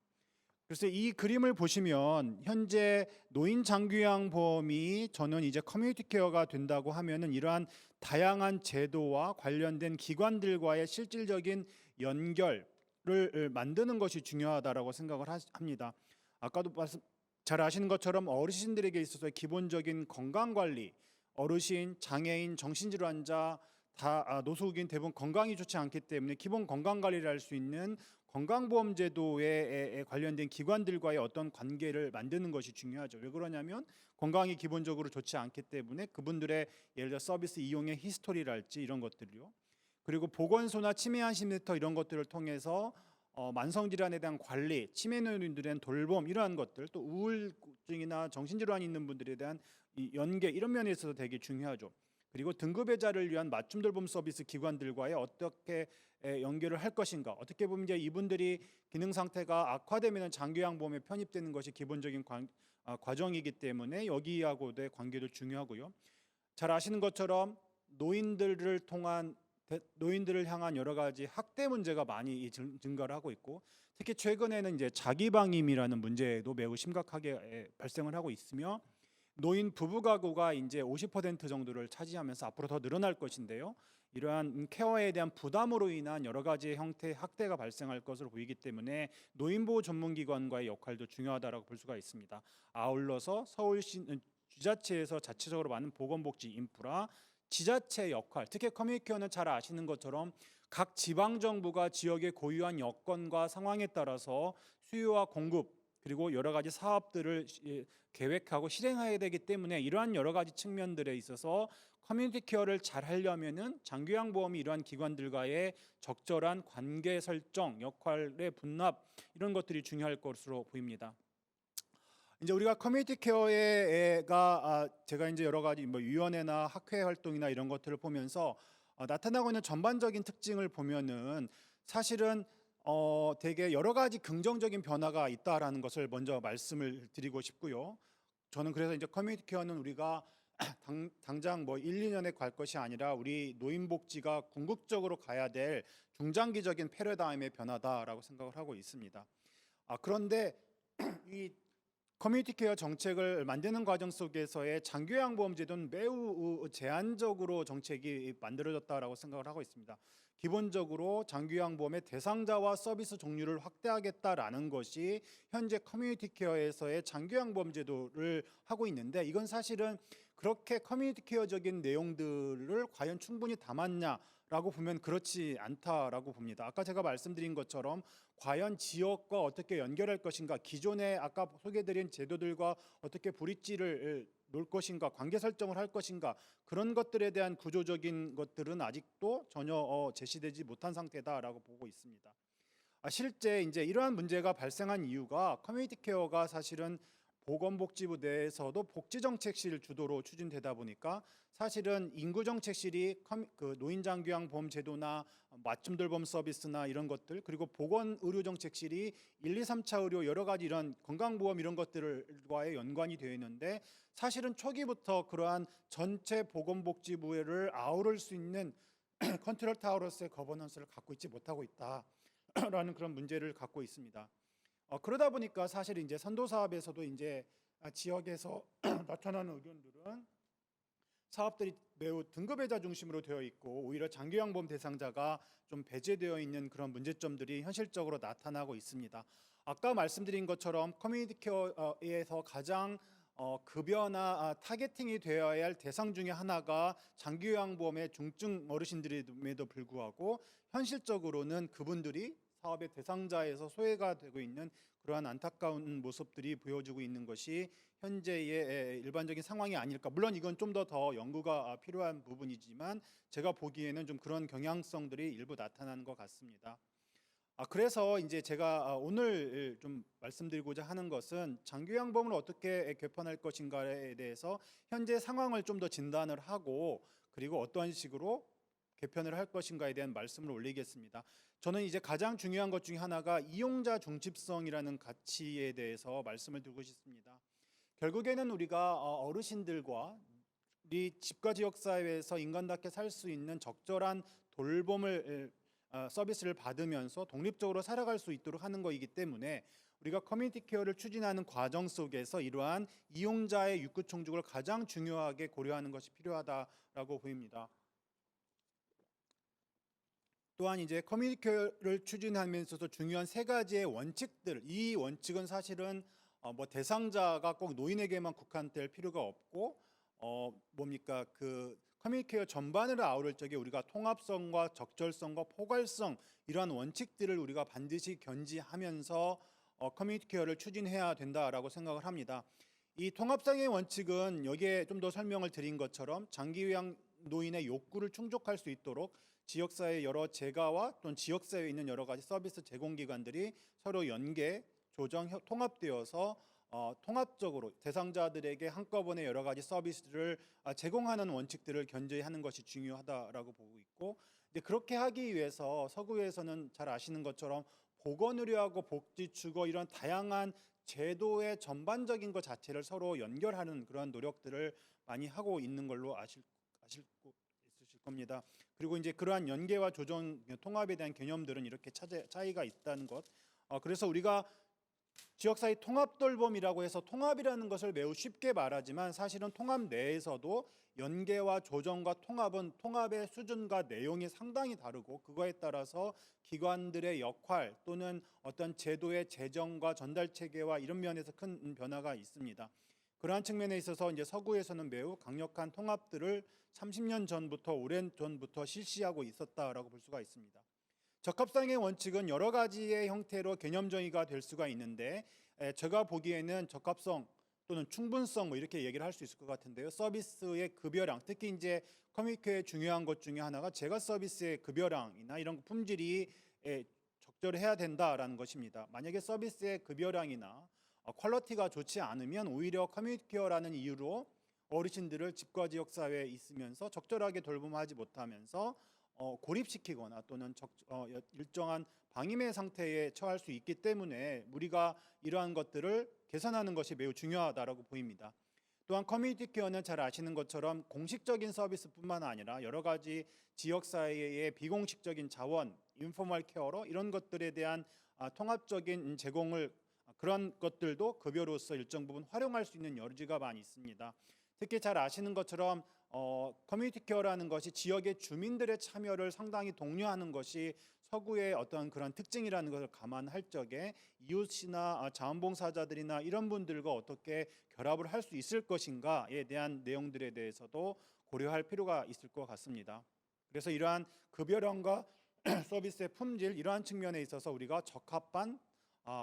그래서 이 그림을 보시면 현재 노인 장기요양보험이 저는 이제 커뮤니티 케어가 된다고 하면은 이러한 다양한 제도와 관련된 기관들과의 실질적인 연결을 만드는 것이 중요하다라고 생각을 합니다. 아까도 잘 아시는 것처럼 어르신들에게 있어서 기본적인 건강관리, 어르신, 장애인, 정신질환자 다 노숙인 대부분 건강이 좋지 않기 때문에 기본 건강관리를 할 수 있는 건강보험제도에 관련된 기관들과의 어떤 관계를 만드는 것이 중요하죠. 왜 그러냐면 건강이 기본적으로 좋지 않기 때문에 그분들의 예를 들어 서비스 이용의 히스토리랄지 이런 것들이요. 그리고 보건소나 치매안심센터 이런 것들을 통해서 만성질환에 대한 관리, 치매 노인들에 대한 돌봄 이러한 것들, 또 우울증이나 정신질환이 있는 분들에 대한 이 연계 이런 면에 있어서 되게 중요하죠. 그리고 등급의자를 위한 맞춤돌봄 서비스 기관들과의 어떻게 연결을 할 것인가. 어떻게 보면 이제 이분들이 기능 상태가 악화되면 장기요양보험에 편입되는 것이 기본적인 과정이기 때문에 여기하고의 관계도 중요하고요. 잘 아시는 것처럼 노인들을 향한 여러 가지 학대 문제가 많이 증가를 하고 있고, 특히 최근에는 이제 자기방임이라는 문제도 매우 심각하게 발생을 하고 있으며, 노인 부부 가구가 이제 50% 정도를 차지하면서 앞으로 더 늘어날 것인데요. 이러한 케어에 대한 부담으로 인한 여러 가지 형태의 학대가 발생할 것으로 보이기 때문에 노인보호 전문기관과의 역할도 중요하다고 볼 수가 있습니다. 아울러서 서울시 지자체에서 자체적으로 많은 보건복지 인프라, 지자체 역할, 특히 커뮤니티 케어는 잘 아시는 것처럼 각 지방정부가 지역의 고유한 여건과 상황에 따라서 수요와 공급 그리고 여러 가지 사업들을 계획하고 실행해야 되기 때문에 이러한 여러 가지 측면들에 있어서 커뮤니티 케어를 잘 하려면은 장기요양보험이 이러한 기관들과의 적절한 관계 설정, 역할의 분납 이런 것들이 중요할 것으로 보입니다. 이제 우리가 커뮤니티 케어가 제가 이제 여러 가지 뭐 위원회나 학회 활동이나 이런 것들을 보면서 나타나고 있는 전반적인 특징을 보면은 사실은 되게 여러 가지 긍정적인 변화가 있다라는 것을 먼저 말씀을 드리고 싶고요. 저는 그래서 이제 커뮤니티 케어는 우리가 당장 뭐 1, 2년에 갈 것이 아니라 우리 노인복지가 궁극적으로 가야 될 중장기적인 패러다임의 변화다라고 생각을 하고 있습니다. 그런데 이 커뮤니티 케어 정책을 만드는 과정 속에서의 장기요양보험제도는 매우 제한적으로 정책이 만들어졌다라고 생각을 하고 있습니다. 기본적으로 장기요양보험의 대상자와 서비스 종류를 확대하겠다라는 것이 현재 커뮤니티 케어에서의 장기요양보험제도를 하고 있는데, 이건 사실은 그렇게 커뮤니티 케어적인 내용들을 과연 충분히 담았냐라고 보면 그렇지 않다라고 봅니다. 아까 제가 말씀드린 것처럼 과연 지역과 어떻게 연결할 것인가, 기존의 아까 소개드린 제도들과 어떻게 브릿지를 놓을 것인가, 관계 설정을 할 것인가, 그런 것들에 대한 구조적인 것들은 아직도 전혀 제시되지 못한 상태다라고 보고 있습니다. 실제 이제 이러한 문제가 발생한 이유가 커뮤니티 케어가 사실은 보건복지부 내에서도 복지정책실 주도로 추진되다 보니까 사실은 인구정책실이 그 노인장기요양보험제도나 맞춤돌봄 서비스나 이런 것들, 그리고 보건의료정책실이 1, 2, 3차 의료 여러 가지 이런 건강보험 이런 것들과의 연관이 되어 있는데, 사실은 초기부터 그러한 전체 보건복지부를 아우를 수 있는 컨트롤 타워로서의 거버넌스를 갖고 있지 못하고 있다라는 그런 문제를 갖고 있습니다. 그러다 보니까 사실 이제 선도 사업에서도 이제 지역에서 나타나는 의견들은 사업들이 매우 등급회자 중심으로 되어 있고 오히려 장기양보험 대상자가 좀 배제되어 있는 그런 문제점들이 현실적으로 나타나고 있습니다. 아까 말씀드린 것처럼 커뮤니티 케어에서 가장 급여나 타겟팅이 되어야 할 대상 중에 하나가 장기요양보험의 중증 어르신들임에도 불구하고 현실적으로는 그분들이 사업의 대상자에서 소외가 되고 있는 그러한 안타까운 모습들이 보여지고 있는 것이 현재의 일반적인 상황이 아닐까. 물론 이건 좀 더 연구가 필요한 부분이지만 제가 보기에는 좀 그런 경향성들이 일부 나타나는 것 같습니다. 그래서 이제 제가 오늘 좀 말씀드리고자 하는 것은 장기요양보험을 어떻게 개편할 것인가에 대해서 현재 상황을 좀 더 진단을 하고 그리고 어떠한 식으로 개편을 할 것인가에 대한 말씀을 올리겠습니다. 저는 이제 가장 중요한 것 중에 하나가 이용자 중집성이라는 가치에 대해서 말씀을 드리고 싶습니다. 결국에는 우리가 어르신들과 우리 집과 지역 사회에서 인간답게 살 수 있는 적절한 돌봄을 서비스를 받으면서 독립적으로 살아갈 수 있도록 하는 것이기 때문에 우리가 커뮤니티 케어를 추진하는 과정 속에서 이러한 이용자의 육구 충족을 가장 중요하게 고려하는 것이 필요하다라고 보입니다. 또한 이제 커뮤니티 케어를 추진하면서도 중요한 세 가지의 원칙들, 이 원칙은 사실은 뭐 대상자가 꼭 노인에게만 국한될 필요가 없고 뭡니까 그 커뮤니티 케어 전반을 아우를 적에 우리가 통합성과 적절성과 포괄성 이러한 원칙들을 우리가 반드시 견지하면서 커뮤니티 케어를 추진해야 된다라고 생각을 합니다. 이 통합성의 원칙은 여기에 좀 더 설명을 드린 것처럼 장기요양 노인의 욕구를 충족할 수 있도록 지역사회 여러 재가와 또는 지역사회에 있는 여러 가지 서비스 제공기관들이 서로 연계, 조정, 통합되어서 통합적으로 대상자들에게 한꺼번에 여러 가지 서비스를 제공하는 원칙들을 견제하는 것이 중요하다라고 보고 있고, 근데 그렇게 하기 위해서 서구에서는 잘 아시는 것처럼 보건의료하고 복지주거 이런 다양한 제도의 전반적인 것 자체를 서로 연결하는 그런 노력들을 많이 하고 있는 걸로 아실 있으실 겁니다. 그리고 이제 그러한 연계와 조정, 통합에 대한 개념들은 이렇게 차이가 있다는 것. 그래서 우리가 지역사회 통합돌봄이라고 해서 통합이라는 것을 매우 쉽게 말하지만 사실은 통합 내에서도 연계와 조정과 통합은 통합의 수준과 내용이 상당히 다르고 그거에 따라서 기관들의 역할 또는 어떤 제도의 재정과 전달 체계와 이런 면에서 큰 변화가 있습니다. 그러한 측면에 있어서 이제 서구에서는 매우 강력한 통합들을 30년 전부터 오랜 전부터 실시하고 있었다라고 볼 수가 있습니다. 적합성의 원칙은 여러 가지의 형태로 개념 정의가 될 수가 있는데 제가 보기에는 적합성 또는 충분성 뭐 이렇게 얘기를 할 수 있을 것 같은데요. 서비스의 급여량, 특히 이제 커뮤니티의 중요한 것 중에 하나가 제가 서비스의 급여량이나 이런 품질이 적절해야 된다라는 것입니다. 만약에 서비스의 급여량이나 퀄리티가 좋지 않으면 오히려 커뮤니티 케어라는 이유로 어르신들을 집과 지역 사회에 있으면서 적절하게 돌봄하지 못하면서 고립시키거나 또는 일정한 방임의 상태에 처할 수 있기 때문에 우리가 이러한 것들을 개선하는 것이 매우 중요하다고 보입니다. 또한 커뮤니티 케어는 잘 아시는 것처럼 공식적인 서비스뿐만 아니라 여러 가지 지역 사회의 비공식적인 자원, 인포멀 케어로 이런 것들에 대한 통합적인 제공을 그런 것들도 급여로서 일정 부분 활용할 수 있는 여지가 많이 있습니다. 특히 잘 아시는 것처럼 커뮤니티 케어라는 것이 지역의 주민들의 참여를 상당히 독려하는 것이 서구의 어떤 그런 특징이라는 것을 감안할 적에 이웃이나 자원봉사자들이나 이런 분들과 어떻게 결합을 할 수 있을 것인가에 대한 내용들에 대해서도 고려할 필요가 있을 것 같습니다. 그래서 이러한 급여량과 서비스의 품질 이러한 측면에 있어서 우리가 적합한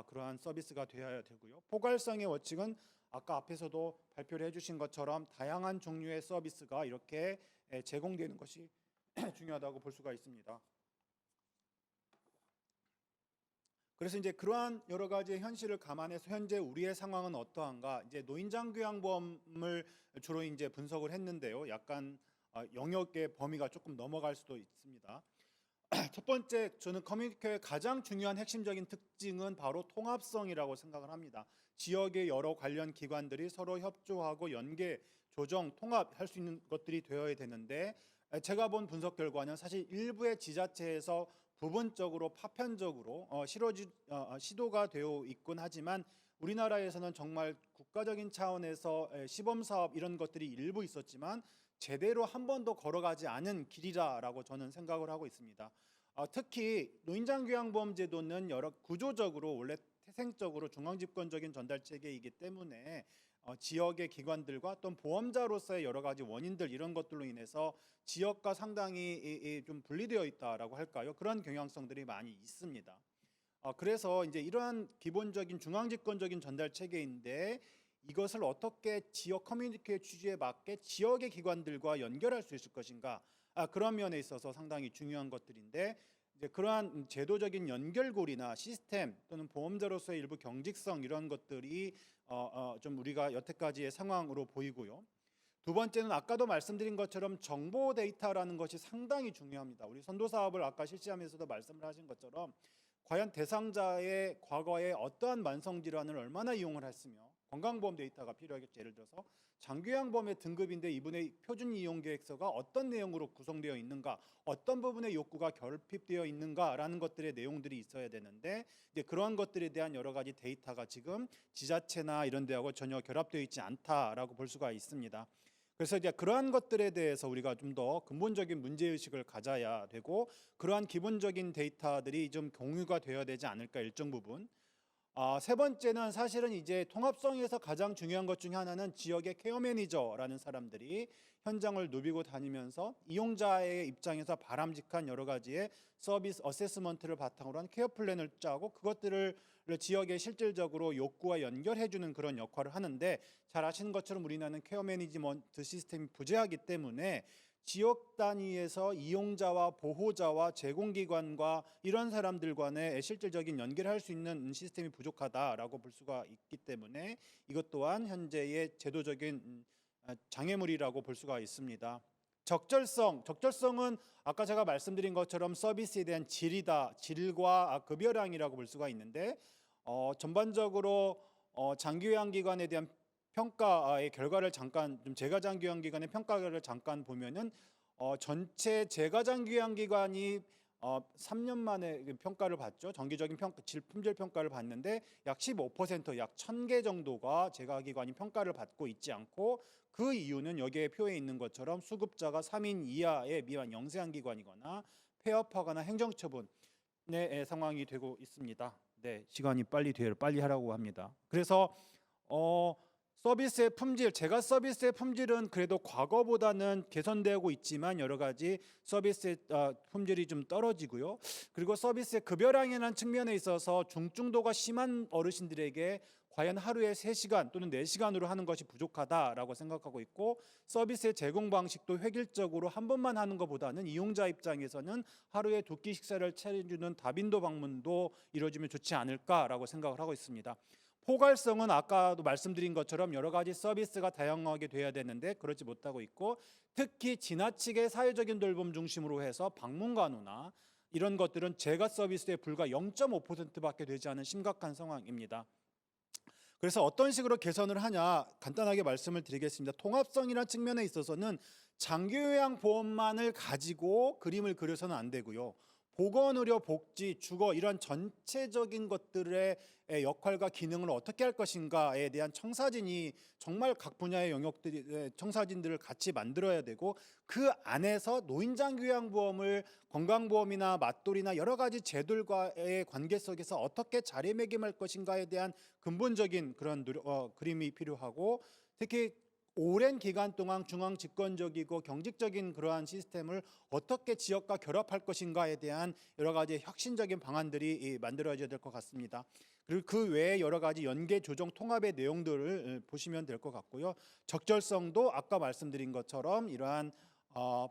그러한 서비스가 되어야 되고요. 포괄성의 원칙은 아까 앞에서도 발표를 해주신 것처럼 다양한 종류의 서비스가 이렇게 제공되는 것이 중요하다고 볼 수가 있습니다. 그래서 이제 그러한 여러 가지의 현실을 감안해서 현재 우리의 상황은 어떠한가? 이제 노인장기요양보험을 주로 이제 분석을 했는데요. 약간 영역의 범위가 조금 넘어갈 수도 있습니다. 첫 번째, 저는 커뮤니티 케어의 가장 중요한 핵심적인 특징은 바로 통합성이라고 생각을 합니다. 지역의 여러 관련 기관들이 서로 협조하고 연계, 조정, 통합할 수 있는 것들이 되어야 되는데 제가 본 분석 결과는 사실 일부의 지자체에서 부분적으로 파편적으로 시도가 되어 있곤 하지만 우리나라에서는 정말 국가적인 차원에서 시범 사업 이런 것들이 일부 있었지만 제대로 한 번도 걸어가지 않은 길이라고 저는 생각을 하고 있습니다. 특히 노인장교양보험제도는 여러 구조적으로 원래 태생적으로 중앙집권적인 전달 체계이기 때문에 지역의 기관들과 또는 보험자로서의 여러 가지 원인들 이런 것들로 인해서 지역과 상당히 좀 분리되어 있다라고 할까요? 그런 경향성들이 많이 있습니다. 그래서 이제 이러한 기본적인 중앙집권적인 전달 체계인데 이것을 어떻게 지역 커뮤니티의 취지에 맞게 지역의 기관들과 연결할 수 있을 것인가? 그런 면에 있어서 상당히 중요한 것들인데 이제 그러한 제도적인 연결고리나 시스템 또는 보험자로서의 일부 경직성 이런 것들이 좀 우리가 여태까지의 상황으로 보이고요. 두 번째는 아까도 말씀드린 것처럼 정보 데이터라는 것이 상당히 중요합니다. 우리 선도 사업을 아까 실시하면서도 말씀을 하신 것처럼 과연 대상자의 과거에 어떠한 만성 질환을 얼마나 이용을 했으며 건강보험 데이터가 필요하겠죠. 예를 들어서 장기요양보험의 등급인데 이분의 표준 이용 계획서가 어떤 내용으로 구성되어 있는가, 어떤 부분의 욕구가 결핍되어 있는가라는 것들의 내용들이 있어야 되는데 이제 그러한 것들에 대한 여러 가지 데이터가 지금 지자체나 이런 데하고 전혀 결합되어 있지 않다라고 볼 수가 있습니다. 그래서 이제 그러한 것들에 대해서 우리가 좀 더 근본적인 문제의식을 가져야 되고 그러한 기본적인 데이터들이 좀 공유가 되어야 되지 않을까 일정 부분. 세 번째는 사실은 이제 통합성에서 가장 중요한 것 중에 하나는 지역의 케어 매니저라는 사람들이 현장을 누비고 다니면서 이용자의 입장에서 바람직한 여러 가지의 서비스 어세스먼트를 바탕으로 한 케어 플랜을 짜고 그것들을 지역에 실질적으로 욕구와 연결해주는 그런 역할을 하는데 잘 아시는 것처럼 우리나라는 케어 매니지먼트 시스템이 부재하기 때문에 지역 단위에서 이용자와 보호자와 제공기관과 이런 사람들 간의 실질적인 연결할 수 있는 시스템이 부족하다라고 볼 수가 있기 때문에 이것 또한 현재의 제도적인 장애물이라고 볼 수가 있습니다. 적절성은 아까 제가 말씀드린 것처럼 서비스에 대한 질과 급여량이라고 볼 수가 있는데 전반적으로 장기요양기관에 대한 평가의 결과를 잠깐 좀 재가장교양기관의 평가를 잠깐 보면은 전체 재가장교양기관이 3년 만에 평가를 받죠. 정기적인 품질 평가를 받는데 약 15%, 약 1,000개 정도가 재가기관이 평가를 받고 있지 않고 그 이유는 여기에 표에 있는 것처럼 수급자가 3인 이하의 미만 영세한 기관이거나 폐업하거나 행정처분의 상황이 되고 있습니다. 네, 시간이 빨리 하라고 합니다. 그래서 서비스의 품질, 제가 서비스의 품질은 그래도 과거보다는 개선되고 있지만 여러 가지 서비스의 품질이 좀 떨어지고요. 그리고 서비스의 급여량이라는 측면에 있어서 중증도가 심한 어르신들에게 과연 하루에 3시간 또는 4시간으로 하는 것이 부족하다라고 생각하고 있고 서비스의 제공 방식도 획일적으로 한 번만 하는 것보다는 이용자 입장에서는 하루에 2끼 식사를 차려주는 다빈도 방문도 이루어지면 좋지 않을까라고 생각을 하고 있습니다. 포괄성은 아까도 말씀드린 것처럼 여러 가지 서비스가 다양하게 돼야 되는데 그렇지 못하고 있고 특히 지나치게 사회적인 돌봄 중심으로 해서 방문 간호나 이런 것들은 재가 서비스의 불과 0.5%밖에 되지 않은 심각한 상황입니다. 그래서 어떤 식으로 개선을 하냐 간단하게 말씀을 드리겠습니다. 통합성이라는 측면에 있어서는 장기요양보험만을 가지고 그림을 그려서는 안 되고요. 보건의료, 복지, 주거 이런 전체적인 것들의 역할과 기능을 어떻게 할 것인가에 대한 청사진이 정말 각 분야의 영역들이 청사진들을 같이 만들어야 되고 그 안에서 노인장기요양보험을 건강보험이나 맞돌이나 여러 가지 제도들과의 관계 속에서 어떻게 자리매김할 것인가에 대한 근본적인 그런 그림이 필요하고 특히 오랜 기간 동안 중앙 집권적이고 경직적인 그러한 시스템을 어떻게 지역과 결합할 것인가에 대한 여러 가지 혁신적인 방안들이 만들어져야 될 것 같습니다. 그리고 그 외에 여러 가지 연계 조정 통합의 내용들을 보시면 될 것 같고요. 적절성도 아까 말씀드린 것처럼 이러한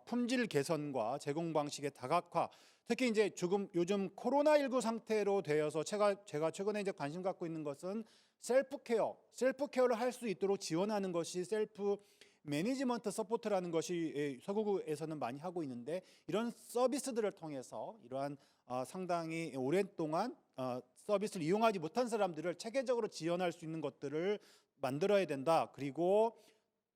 품질 개선과 제공 방식의 다각화, 특히 이제 요즘 코로나19 상태로 되어서 제가 최근에 이제 관심 갖고 있는 것은 셀프케어를 할 수 있도록 지원하는 것이 셀프 매니지먼트 서포트라는 것이 서구에서는 많이 하고 있는데 이런 서비스들을 통해서 이러한 상당히 오랫동안 서비스를 이용하지 못한 사람들을 체계적으로 지원할 수 있는 것들을 만들어야 된다. 그리고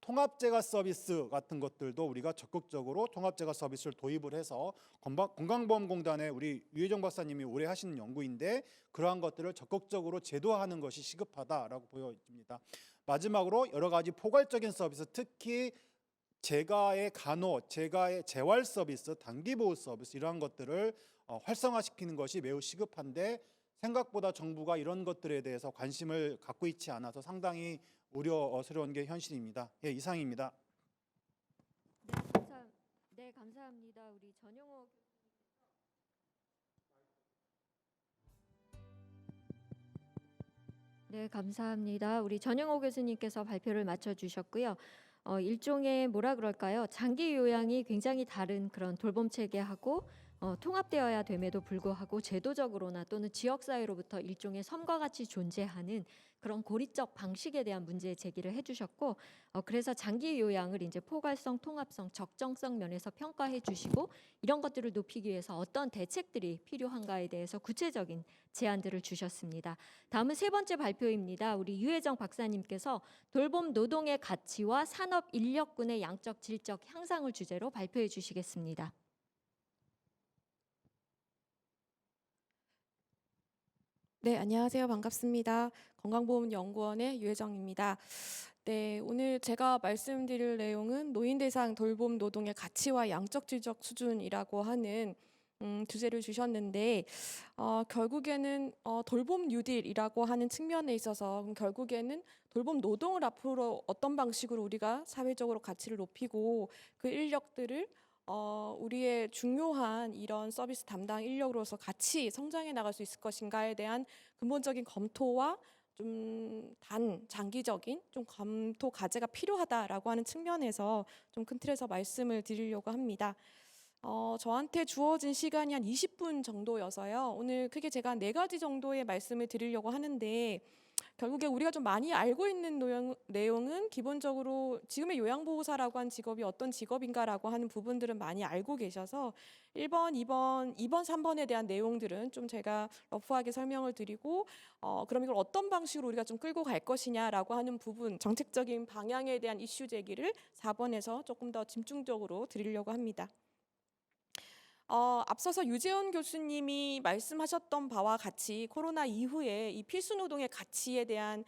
통합재가 서비스 같은 것들도 우리가 적극적으로 통합재가 서비스를 도입을 해서 건강보험공단에 우리 유혜정 박사님이 오래 하시는 연구인데 그러한 것들을 적극적으로 제도화하는 것이 시급하다라고 보여집니다. 마지막으로 여러 가지 포괄적인 서비스, 특히 재가의 간호, 재가의 재활 서비스, 단기 보호 서비스 이러한 것들을 활성화시키는 것이 매우 시급한데 생각보다 정부가 이런 것들에 대해서 관심을 갖고 있지 않아서 상당히 우려스러운 게 현실입니다. 예, 이상입니다. 네, 감사합니다. 우리 전용호 네, 감사합니다. 우리 전용호 교수님께서 발표를 마쳐 주셨고요. 일종의 뭐라 그럴까요? 장기 요양이 굉장히 다른 그런 돌봄 체계하고 통합되어야 됨에도 불구하고 제도적으로나 또는 지역사회로부터 일종의 섬과 같이 존재하는 그런 고립적 방식에 대한 문제 제기를 해주셨고 그래서 장기 요양을 이제 포괄성, 통합성, 적정성 면에서 평가해 주시고 이런 것들을 높이기 위해서 어떤 대책들이 필요한가에 대해서 구체적인 제안들을 주셨습니다. 다음은 세 번째 발표입니다. 우리 유혜정 박사님께서 돌봄 노동의 가치와 산업 인력군의 양적 질적 향상을 주제로 발표해 주시겠습니다. 네, 안녕하세요. 반갑습니다. 건강보험연구원의 유혜정입니다. 네, 오늘 제가 말씀드릴 내용은 노인 대상 돌봄 노동의 가치와 양적 질적 수준이라고 하는 주제를 주셨는데 결국에는 돌봄 뉴딜이라고 하는 측면에 있어서 결국에는 돌봄 노동을 앞으로 어떤 방식으로 우리가 사회적으로 가치를 높이고 그 인력들을 우리의 중요한 이런 서비스 담당 인력으로서 같이 성장해 나갈 수 있을 것인가에 대한 근본적인 검토와 좀 장기적인 좀 검토 과제가 필요하다라고 하는 측면에서 좀 큰 틀에서 말씀을 드리려고 합니다. 저한테 주어진 시간이 한 20분 정도여서요. 오늘 크게 제가 4가지 정도의 말씀을 드리려고 하는데 결국에 우리가 좀 많이 알고 있는 내용은 기본적으로 지금의 요양보호사라고 한 직업이 어떤 직업인가라고 하는 부분들은 많이 알고 계셔서 1번, 2번, 3번에 대한 내용들은 좀 제가 러프하게 설명을 드리고 그럼 이걸 어떤 방식으로 우리가 좀 끌고 갈 것이냐라고 하는 부분, 정책적인 방향에 대한 이슈 제기를 4번에서 조금 더 집중적으로 드리려고 합니다. 앞서서 유재원 교수님이 말씀하셨던 바와 같이 코로나 이후에 이 필수 노동의 가치에 대한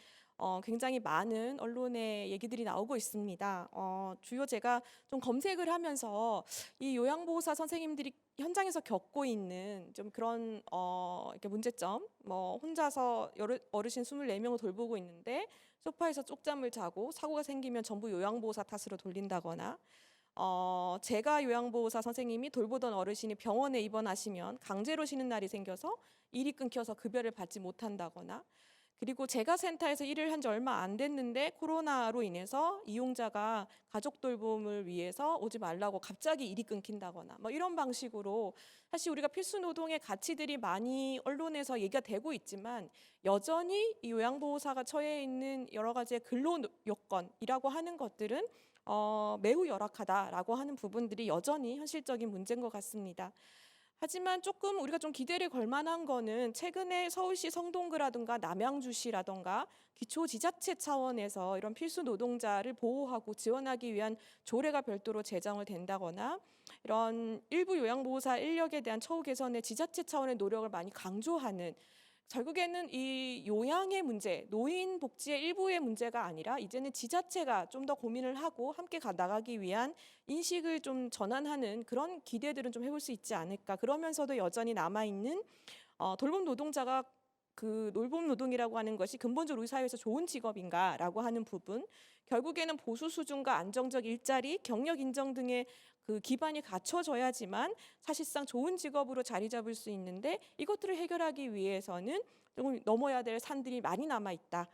굉장히 많은 언론의 얘기들이 나오고 있습니다. 주요 제가 좀 검색을 하면서 이 요양보호사 선생님들이 현장에서 겪고 있는 좀 그런 이렇게 문제점, 뭐 혼자서 어르신 24명을 돌보고 있는데 소파에서 쪽잠을 자고 사고가 생기면 전부 요양보호사 탓으로 돌린다거나 제가 요양보호사 선생님이 돌보던 어르신이 병원에 입원하시면 강제로 쉬는 날이 생겨서 일이 끊겨서 급여를 받지 못한다거나 그리고 제가 센터에서 일을 한 지 얼마 안 됐는데 코로나로 인해서 이용자가 가족 돌봄을 위해서 오지 말라고 갑자기 일이 끊긴다거나 뭐 이런 방식으로 사실 우리가 필수 노동의 가치들이 많이 언론에서 얘기가 되고 있지만 여전히 이 요양보호사가 처해 있는 여러 가지의 근로 요건이라고 하는 것들은 매우 열악하다라고 하는 부분들이 여전히 현실적인 문제인 것 같습니다. 하지만 조금 우리가 좀 기대를 걸 만한 거는 최근에 서울시 성동구라든가 남양주시라든가 기초지자체 차원에서 이런 필수 노동자를 보호하고 지원하기 위한 조례가 별도로 제정을 된다거나 이런 일부 요양보호사 인력에 대한 처우 개선에 지자체 차원의 노력을 많이 강조하는 결국에는 이 요양의 문제, 노인 복지의 일부의 문제가 아니라 이제는 지자체가 좀 더 고민을 하고 함께 나가기 위한 인식을 좀 전환하는 그런 기대들은 좀 해볼 수 있지 않을까. 그러면서도 여전히 남아있는 돌봄 노동자가 그 돌봄 노동이라고 하는 것이 근본적으로 우리 사회에서 좋은 직업인가라고 하는 부분, 결국에는 보수 수준과 안정적 일자리, 경력 인정 등의 그 기반이 갖춰져야지만 사실상 좋은 직업으로 자리 잡을 수 있는데 이것들을 해결하기 위해서는 조금 넘어야 될 산들이 많이 남아 있다.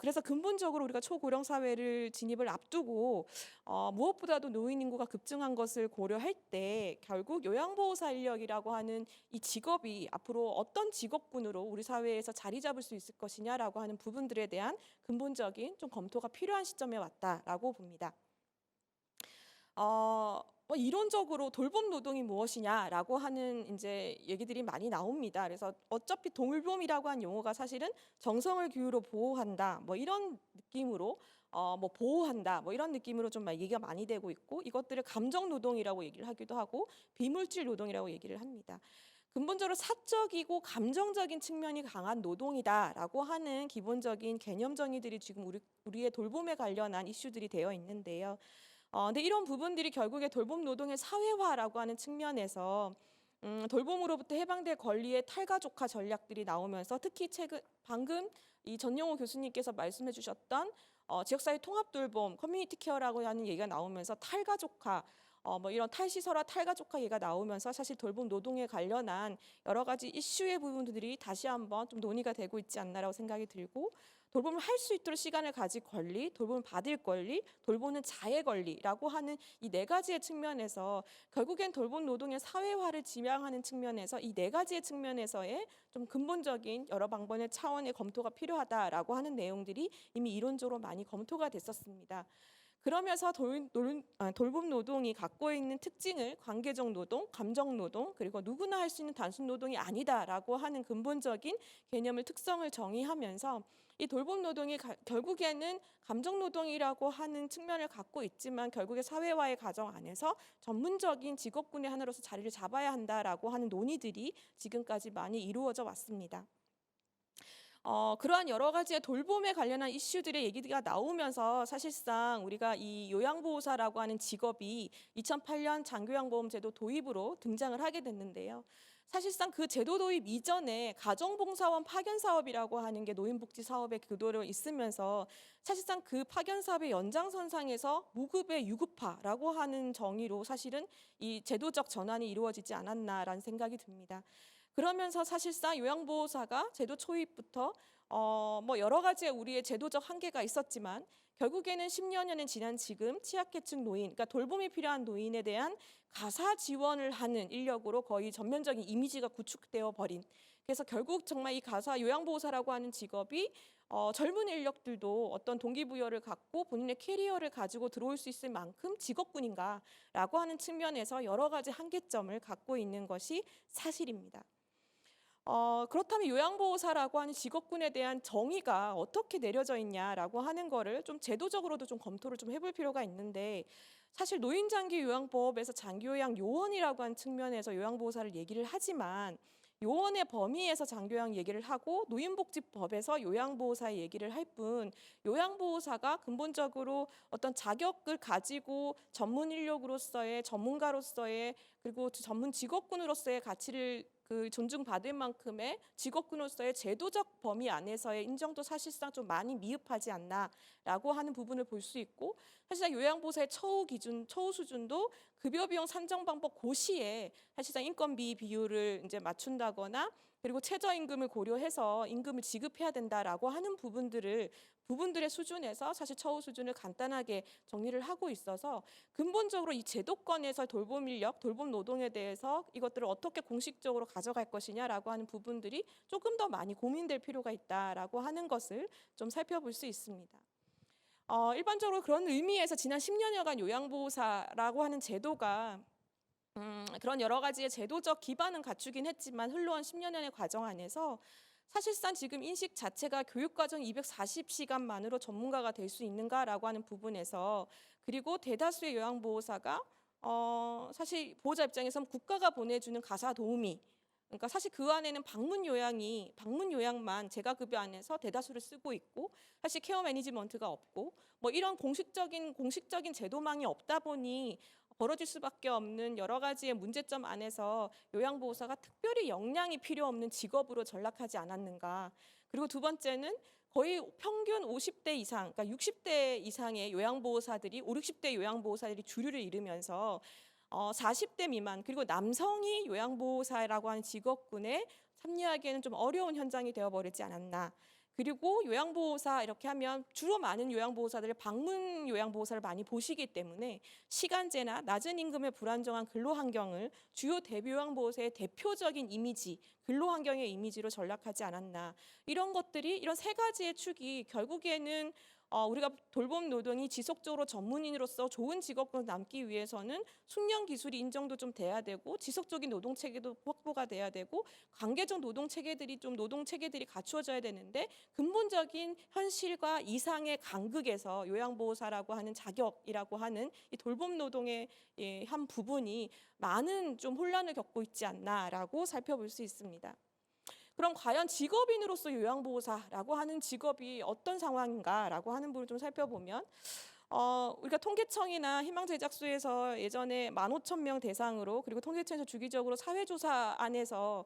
그래서 근본적으로 우리가 초고령 사회를 진입을 앞두고 무엇보다도 노인 인구가 급증한 것을 고려할 때 결국 요양보호사 인력이라고 하는 이 직업이 앞으로 어떤 직업군으로 우리 사회에서 자리 잡을 수 있을 것이냐라고 하는 부분들에 대한 근본적인 좀 검토가 필요한 시점에 왔다라고 봅니다. 이론적으로 돌봄 노동이 무엇이냐라고 하는 이제 얘기들이 많이 나옵니다. 그래서 어차피 돌봄이라고 한 용어가 사실은 정성을 기울여 보호한다, 뭐 이런 느낌으로 뭐 보호한다, 뭐 이런 느낌으로 좀 얘기가 많이 되고 있고, 이것들을 감정 노동이라고 얘기를 하기도 하고 비물질 노동이라고 얘기를 합니다. 근본적으로 사적이고 감정적인 측면이 강한 노동이다라고 하는 기본적인 개념 정의들이 지금 우리의 돌봄에 관련한 이슈들이 되어 있는데요. 근데 이런 부분들이 결국에 돌봄 노동의 사회화라고 하는 측면에서 돌봄으로부터 해방될 권리의 탈가족화 전략들이 나오면서 특히 최근 방금 이 전용호 교수님께서 말씀해 주셨던 지역사회 통합 돌봄, 커뮤니티 케어라고 하는 얘기가 나오면서 탈가족화, 뭐 이런 탈시설화, 탈가족화 얘기가 나오면서 사실 돌봄 노동에 관련한 여러 가지 이슈의 부분들이 다시 한번 좀 논의가 되고 있지 않나라고 생각이 들고, 돌봄을 할 수 있도록 시간을 가질 권리, 돌봄을 받을 권리, 돌보는 자의 권리라고 하는 이 네 가지의 측면에서 결국엔 돌봄 노동의 사회화를 지향하는 측면에서 이 네 가지의 측면에서의 좀 근본적인 여러 방법의 차원의 검토가 필요하다라고 하는 내용들이 이미 이론적으로 많이 검토가 됐었습니다. 그러면서 돌봄 노동이 갖고 있는 특징을 관계적 노동, 감정 노동, 그리고 누구나 할 수 있는 단순 노동이 아니다라고 하는 근본적인 개념을 특성을 정의하면서 이 돌봄 노동이 결국에는 감정 노동이라고 하는 측면을 갖고 있지만 결국에 사회화의 과정 안에서 전문적인 직업군의 하나로서 자리를 잡아야 한다라고 하는 논의들이 지금까지 많이 이루어져 왔습니다. 그러한 여러 가지의 돌봄에 관련한 이슈들의 얘기가 나오면서 사실상 우리가 이 요양보호사라고 하는 직업이 2008년 장교양보험제도 도입으로 등장을 하게 됐는데요. 사실상 그 제도 도입 이전에 가정봉사원 파견 사업이라고 하는 게 노인복지 사업의 규도로 있으면서 사실상 그 파견 사업의 연장선상에서 무급의 유급화라고 하는 정의로 사실은 이 제도적 전환이 이루어지지 않았나라는 생각이 듭니다. 그러면서 사실상 요양보호사가 제도 초입부터 뭐 여러 가지의 우리의 제도적 한계가 있었지만 결국에는 10여 년이 지난 지금 취약계층 노인, 그러니까 돌봄이 필요한 노인에 대한 가사 지원을 하는 인력으로 거의 전면적인 이미지가 구축되어 버린. 그래서 결국 정말 이 가사 요양보호사라고 하는 직업이 젊은 인력들도 어떤 동기부여를 갖고 본인의 캐리어를 가지고 들어올 수 있을 만큼 직업군인가라고 하는 측면에서 여러 가지 한계점을 갖고 있는 것이 사실입니다. 그렇다면 요양보호사라고 하는 직업군에 대한 정의가 어떻게 내려져 있냐라고 하는 거를 좀 제도적으로도 좀 검토를 좀 해볼 필요가 있는데, 사실 노인장기 요양법에서 장기요양 요원이라고 하는 측면에서 요양보호사를 얘기를 하지만 요원의 범위에서 장기요양 얘기를 하고 노인복지법에서 요양보호사 얘기를 할 뿐, 요양보호사가 근본적으로 어떤 자격을 가지고 전문 인력으로서의 전문가로서의 그리고 전문 직업군으로서의 가치를 존중받을 만큼의 직업군으로서의 제도적 범위 안에서의 인정도 사실상 좀 많이 미흡하지 않나라고 하는 부분을 볼 수 있고, 사실상 요양보호사의 처우 수준도 급여 비용 산정 방법 고시에 사실상 인건비 비율을 이제 맞춘다거나 그리고 최저임금을 고려해서 임금을 지급해야 된다라고 하는 부분들의 수준에서 사실 처우 수준을 간단하게 정리를 하고 있어서 근본적으로 이 제도권에서 돌봄 인력, 돌봄 노동에 대해서 이것들을 어떻게 공식적으로 가져갈 것이냐라고 하는 부분들이 조금 더 많이 고민될 필요가 있다라고 하는 것을 좀 살펴볼 수 있습니다. 일반적으로 그런 의미에서 지난 10년여간 요양보호사라고 하는 제도가 그런 여러 가지의 제도적 기반은 갖추긴 했지만 흘러온 10년의 과정 안에서 사실상 지금 인식 자체가 교육과정 240시간만으로 전문가가 될 수 있는가라고 하는 부분에서, 그리고 대다수의 요양보호사가 사실 보호자 입장에서는 국가가 보내주는 가사 도우미, 그러니까 사실 그 안에는 방문 요양만 재가급여 안에서 대다수를 쓰고 있고 사실 케어 매니지먼트가 없고 뭐 이런 공식적인 제도망이 없다 보니 벌어질 수밖에 없는 여러 가지의 문제점 안에서 요양보호사가 특별히 역량이 필요 없는 직업으로 전락하지 않았는가. 그리고 두 번째는 거의 평균 50대 이상, 그러니까 60대 이상의 요양보호사들이 60대 요양보호사들이 주류를 이루면서 40대 미만 그리고 남성이 요양보호사라고 하는 직업군에 참여하기에는 좀 어려운 현장이 되어버리지 않았나. 그리고 요양보호사 이렇게 하면 주로 많은 요양보호사들이 방문 요양보호사를 많이 보시기 때문에 시간제나 낮은 임금의 불안정한 근로환경을 주요 대비 요양보호사의 대표적인 이미지, 근로환경의 이미지로 전락하지 않았나. 이런 것들이, 이런 세 가지의 축이 결국에는 우리가 돌봄 노동이 지속적으로 전문인으로서 좋은 직업으로 남기 위해서는 숙련 기술이 인정도 좀 돼야 되고 지속적인 노동 체계도 확보가 돼야 되고 관계적 노동 체계들이 갖추어져야 되는데 근본적인 현실과 이상의 간극에서 요양보호사라고 하는 자격이라고 하는 이 돌봄 노동의 한 부분이 많은 좀 혼란을 겪고 있지 않나라고 살펴볼 수 있습니다. 그럼 과연 직업인으로서 요양보호사라고 하는 직업이 어떤 상황인가라고 하는 부분을 좀 살펴보면 우리가 통계청이나 희망제작소에서 예전에 15,000명 대상으로 그리고 통계청에서 주기적으로 사회조사 안에서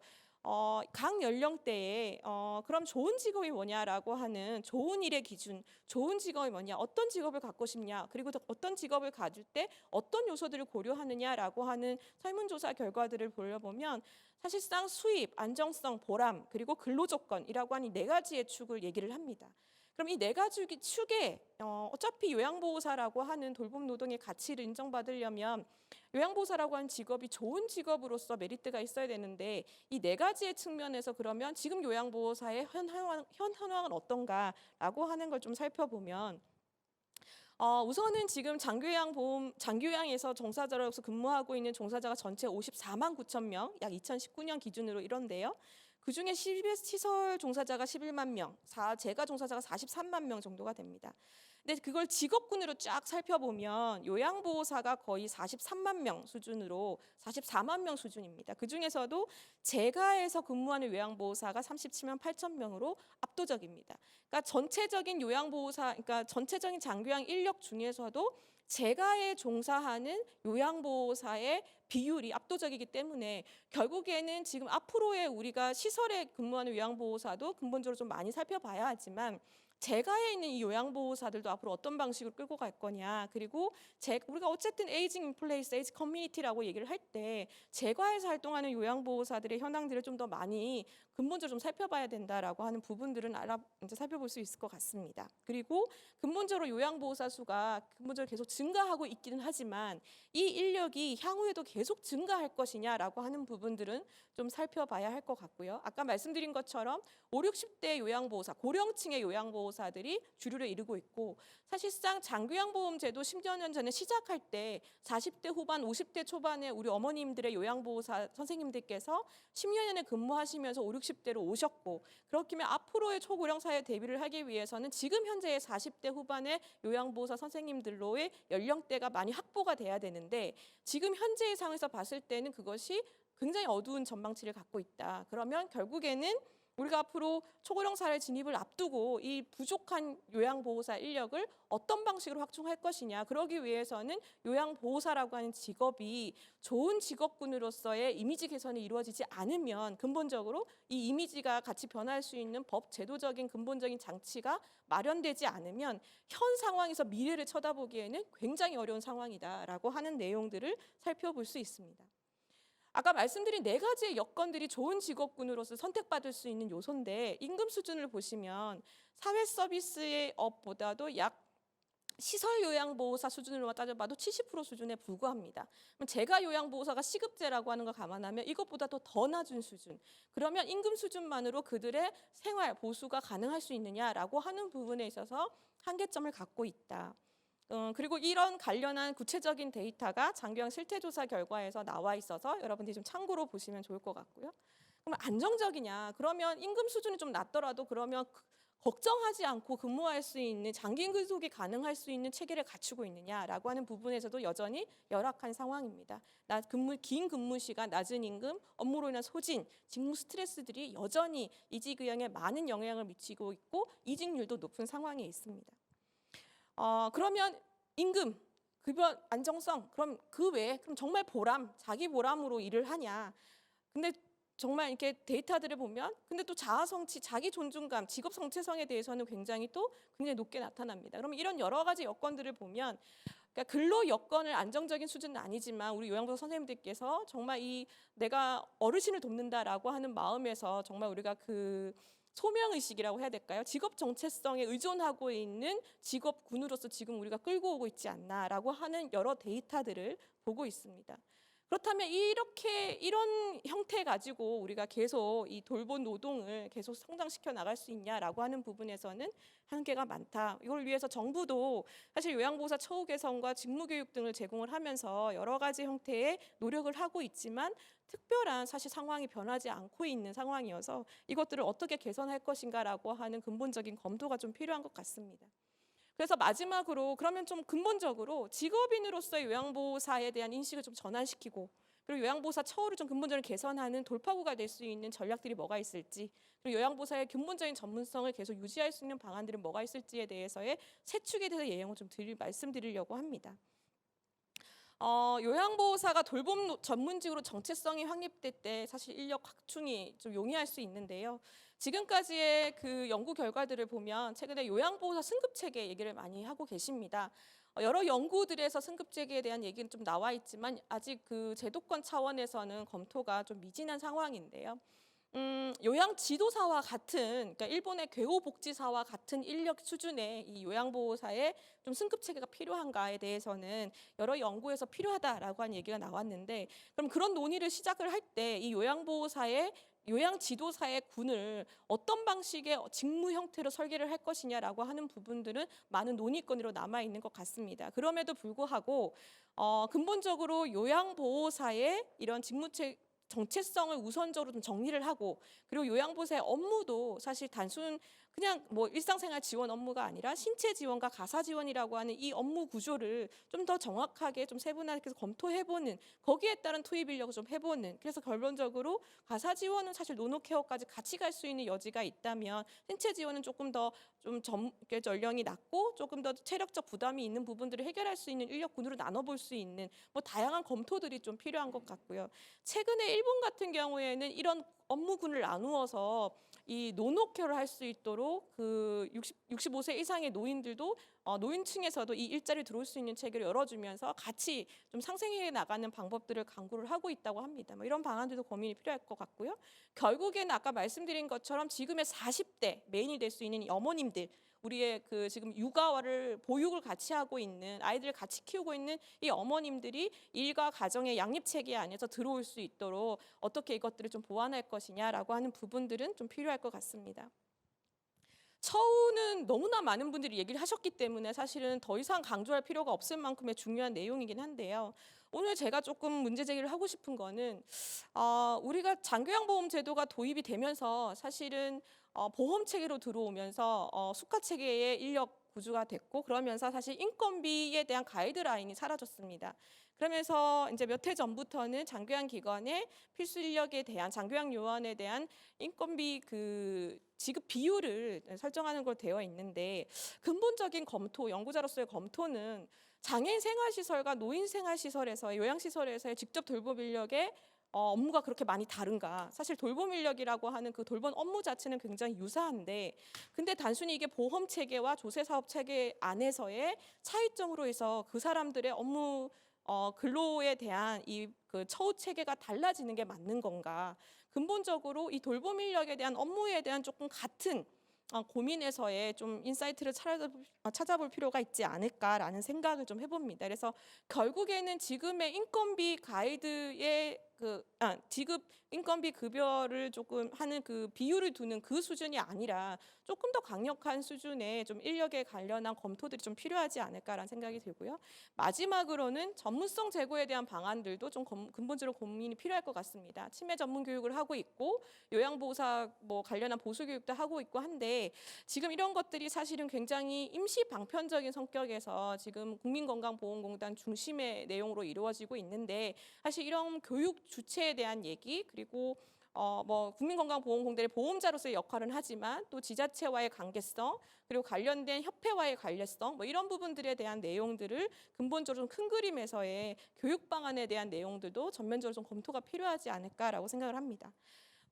각 연령대에 그럼 좋은 직업이 뭐냐라고 하는 좋은 일의 기준, 좋은 직업이 뭐냐, 어떤 직업을 갖고 싶냐, 그리고 어떤 직업을 가질 때 어떤 요소들을 고려하느냐라고 하는 설문조사 결과들을 보려보면 사실상 수입, 안정성, 보람, 그리고 근로조건이라고 하는 이 네 가지의 축을 얘기를 합니다. 그럼 이 네 가지 축에 어차피 요양보호사라고 하는 돌봄 노동의 가치를 인정받으려면 요양보호사라고 하는 직업이 좋은 직업으로서 메리트가 있어야 되는데 이 네 가지의 측면에서 그러면 지금 요양보호사의 현 현황은 어떤가라고 하는 걸 좀 살펴보면 우선은 지금 장교양에서 종사자로서 근무하고 있는 종사자가 전체 54만 9천 명, 약 2019년 기준으로 이런데요. 그중에 시설 종사자가 11만 명, 재가 종사자가 43만 명 정도가 됩니다. 근데 그걸 직업군으로 쫙 살펴보면 요양보호사가 거의 43만 명 수준으로 44만 명 수준입니다. 그중에서도 재가에서 근무하는 요양보호사가 37만 8천 명으로 압도적입니다. 그러니까 전체적인 요양보호사, 그러니까 전체적인 장교양 인력 중에서도 재가에 종사하는 요양보호사의 비율이 압도적이기 때문에 결국에는 지금 앞으로의 우리가 시설에 근무하는 요양보호사도 근본적으로 좀 많이 살펴봐야 하지만 재가에 있는 이 요양보호사들도 앞으로 어떤 방식으로 끌고 갈 거냐, 그리고 우리가 어쨌든 에이징 인플레이스, 에이징 커뮤니티라고 얘기를 할 때 재가에서 활동하는 요양보호사들의 현황들을 좀 더 많이 근본적으로 좀 살펴봐야 된다라고 하는 부분들은 이제 살펴볼 수 있을 것 같습니다. 그리고 근본적으로 요양보호사 수가 근본적으로 계속 증가하고 있기는 하지만 이 인력이 향후에도 계속 증가할 것이냐라고 하는 부분들은 좀 살펴봐야 할 것 같고요. 아까 말씀드린 것처럼 5, 60대 요양보호사, 고령층의 요양보호사들이 주류를 이루고 있고 사실상 장교양보험제도 10여 년 전에 시작할 때 40대 후반, 50대 초반에 우리 어머님들의 요양보호사 선생님들께서 10여 년에 근무하시면서 5, 60대로 오셨고 그렇기면 앞으로의 초고령 사회 대비를 하기 위해서는 지금 현재의 40대 후반의 요양보호사 선생님들로의 연령대가 많이 확보가 돼야 되는데 지금 현재의 상황에서 봤을 때는 그것이 굉장히 어두운 전망치를 갖고 있다. 그러면 결국에는 우리가 앞으로 초고령 사회 진입을 앞두고 이 부족한 요양보호사 인력을 어떤 방식으로 확충할 것이냐. 그러기 위해서는 요양보호사라고 하는 직업이 좋은 직업군으로서의 이미지 개선이 이루어지지 않으면 근본적으로 이 이미지가 같이 변할 수 있는 법, 제도적인 근본적인 장치가 마련되지 않으면 현 상황에서 미래를 쳐다보기에는 굉장히 어려운 상황이다라고 하는 내용들을 살펴볼 수 있습니다. 아까 말씀드린 네 가지의 여건들이 좋은 직업군으로서 선택받을 수 있는 요소인데 임금 수준을 보시면 사회 서비스의 업보다도 약 시설 요양보호사 수준으로만 따져봐도 70% 수준에 불과합니다. 그럼 재가 요양보호사가 시급제라고 하는 걸 감안하면 이것보다 더 낮은 수준. 그러면 임금 수준만으로 그들의 생활 보수가 가능할 수 있느냐라고 하는 부분에 있어서 한계점을 갖고 있다. 그리고 이런 관련한 구체적인 데이터가 장교양 실태조사 결과에서 나와 있어서 여러분들이 좀 참고로 보시면 좋을 것 같고요. 그럼 안정적이냐? 그러면 임금 수준이 좀 낮더라도 그러면 걱정하지 않고 근무할 수 있는 장기 근속이 가능할 수 있는 체계를 갖추고 있느냐라고 하는 부분에서도 여전히 열악한 상황입니다. 긴 근무 시간, 낮은 임금, 업무로 인한 소진, 직무 스트레스들이 여전히 이직 의형에 많은 영향을 미치고 있고 이직률도 높은 상황에 있습니다. 그러면 임금, 급여 안정성, 그럼 그 외에 그럼 정말 보람, 자기 보람으로 일을 하냐? 근데 정말 이렇게 데이터들을 보면 근데 또 자아 성취, 자기 존중감, 직업 정체성에 대해서는 굉장히 높게 나타납니다. 그러면 이런 여러 가지 여건들을 보면 그러니까 근로 여건을 안정적인 수준은 아니지만 우리 요양보호사 선생님들께서 정말 내가 어르신을 돕는다라고 하는 마음에서 정말 우리가 그 소명의식이라고 해야 될까요? 직업 정체성에 의존하고 있는 직업군으로서 지금 우리가 끌고 오고 있지 않나라고 하는 여러 데이터들을 보고 있습니다. 그렇다면 이런 형태 가지고 우리가 계속 이 돌봄 노동을 계속 성장시켜 나갈 수 있냐라고 하는 부분에서는 한계가 많다. 이걸 위해서 정부도 사실 요양보호사 처우 개선과 직무교육 등을 제공을 하면서 여러 가지 형태의 노력을 하고 있지만 특별한 사실 상황이 변하지 않고 있는 상황이어서 이것들을 어떻게 개선할 것인가라고 하는 근본적인 검토가 좀 필요한 것 같습니다. 그래서 마지막으로 그러면 좀 근본적으로 직업인으로서의 요양보호사에 대한 인식을 좀 전환시키고 그리고 요양보호사 처우를 좀 근본적으로 개선하는 돌파구가 될 수 있는 전략들이 뭐가 있을지 그리고 요양보호사의 근본적인 전문성을 계속 유지할 수 있는 방안들은 뭐가 있을지에 대해서의 세 축에 대해서 예형을 좀 말씀드리려고 합니다. 요양보호사가 돌봄 전문직으로 정체성이 확립될 때 사실 인력 확충이 좀 용이할 수 있는데요. 지금까지의 그 연구 결과들을 보면 최근에 요양보호사 승급 체계 얘기를 많이 하고 계십니다. 여러 연구들에서 승급 체계에 대한 얘기는 좀 나와 있지만 아직 그 제도권 차원에서는 검토가 좀 미진한 상황인데요. 요양 지도사와 같은 그러니까 일본의 괴호복지사와 같은 인력 수준의 이 요양보호사의 좀 승급 체계가 필요한가에 대해서는 여러 연구에서 필요하다라고 한 얘기가 나왔는데 그럼 그런 논의를 시작을 할 때 이 요양보호사의 요양 지도사의 군을 어떤 방식의 직무 형태로 설계를 할 것이냐라고 하는 부분들은 많은 논의거리로 남아 있는 것 같습니다. 그럼에도 불구하고 근본적으로 요양보호사의 이런 정체성을 우선적으로 좀 정리를 하고 그리고 요양보호사의 업무도 사실 단순 그냥 뭐 일상생활 지원 업무가 아니라 신체 지원과 가사 지원이라고 하는 이 업무 구조를 좀 더 정확하게 좀 세분화해서 검토해보는 거기에 따른 투입 인력을 좀 해보는 그래서 결론적으로 가사 지원은 사실 노노케어까지 같이 갈 수 있는 여지가 있다면 신체 지원은 조금 더 좀 연령이 낮고 조금 더 체력적 부담이 있는 부분들을 해결할 수 있는 인력군으로 나눠볼 수 있는 뭐 다양한 검토들이 좀 필요한 것 같고요. 최근에 일본 같은 경우에는 이런 업무군을 나누어서 이 노노케어를 할 수 있도록 그 65세 이상의 노인들도 노인층에서도 이 일자리에 들어올 수 있는 체계를 열어주면서 같이 좀 상생해 나가는 방법들을 강구를 하고 있다고 합니다. 뭐 이런 방안들도 고민이 필요할 것 같고요. 결국에는 아까 말씀드린 것처럼 지금의 40대 메인이 될 수 있는 이 어머님들 우리의 그 지금 육아를 보육을 같이 하고 있는 아이들을 같이 키우고 있는 이 어머님들이 일과 가정의 양립 체계 안에서 들어올 수 있도록 어떻게 이것들을 좀 보완할 것이냐라고 하는 부분들은 좀 필요할 것 같습니다. 처우는 너무나 많은 분들이 얘기를 하셨기 때문에 사실은 더 이상 강조할 필요가 없을 만큼의 중요한 내용이긴 한데요. 오늘 제가 조금 문제 제기를 하고 싶은 거는 우리가 장교양보험 제도가 도입이 되면서 사실은 보험 체계로 들어오면서 수가 체계의 인력 구조가 됐고 그러면서 사실 인건비에 대한 가이드라인이 사라졌습니다. 그러면서 이제 몇 해 전부터는 장교양 기관의 필수 인력에 대한 장교양 요원에 대한 인건비 그 지급 비율을 설정하는 걸 되어 있는데 근본적인 검토, 연구자로서의 검토는 장애인 생활시설과 노인 생활시설에서의 요양시설에서의 직접 돌봄 인력의 업무가 그렇게 많이 다른가? 사실 돌봄 인력이라고 하는 그 돌봄 업무 자체는 굉장히 유사한데 근데 단순히 이게 보험 체계와 조세 사업 체계 안에서의 차이점으로 해서 그 사람들의 업무 근로에 대한 이 그 처우 체계가 달라지는 게 맞는 건가? 근본적으로 이 돌봄 인력에 대한 업무에 대한 조금 같은 고민에서의 좀 인사이트를 찾아볼 필요가 있지 않을까라는 생각을 좀 해봅니다. 그래서 결국에는 지금의 인건비 가이드의 지급 인건비 급여를 조금 하는 그 비율을 두는 그 수준이 아니라 조금 더 강력한 수준의 좀 인력에 관련한 검토들이 좀 필요하지 않을까라는 생각이 들고요. 마지막으로는 전문성 제고에 대한 방안들도 좀 근본적으로 고민이 필요할 것 같습니다. 치매 전문 교육을 하고 있고 요양보호사 뭐 관련한 보수 교육도 하고 있고 한데 지금 이런 것들이 사실은 굉장히 임시 방편적인 성격에서 지금 국민건강보험공단 중심의 내용으로 이루어지고 있는데 사실 이런 교육 주체에 대한 얘기 그리고 뭐 국민건강보험공단의 보험자로서의 역할은 하지만 또 지자체와의 관계성 그리고 관련된 협회와의 관련성 뭐 이런 부분들에 대한 내용들을 근본적으로 큰 그림에서의 교육 방안에 대한 내용들도 전면적으로 좀 검토가 필요하지 않을까라고 생각을 합니다.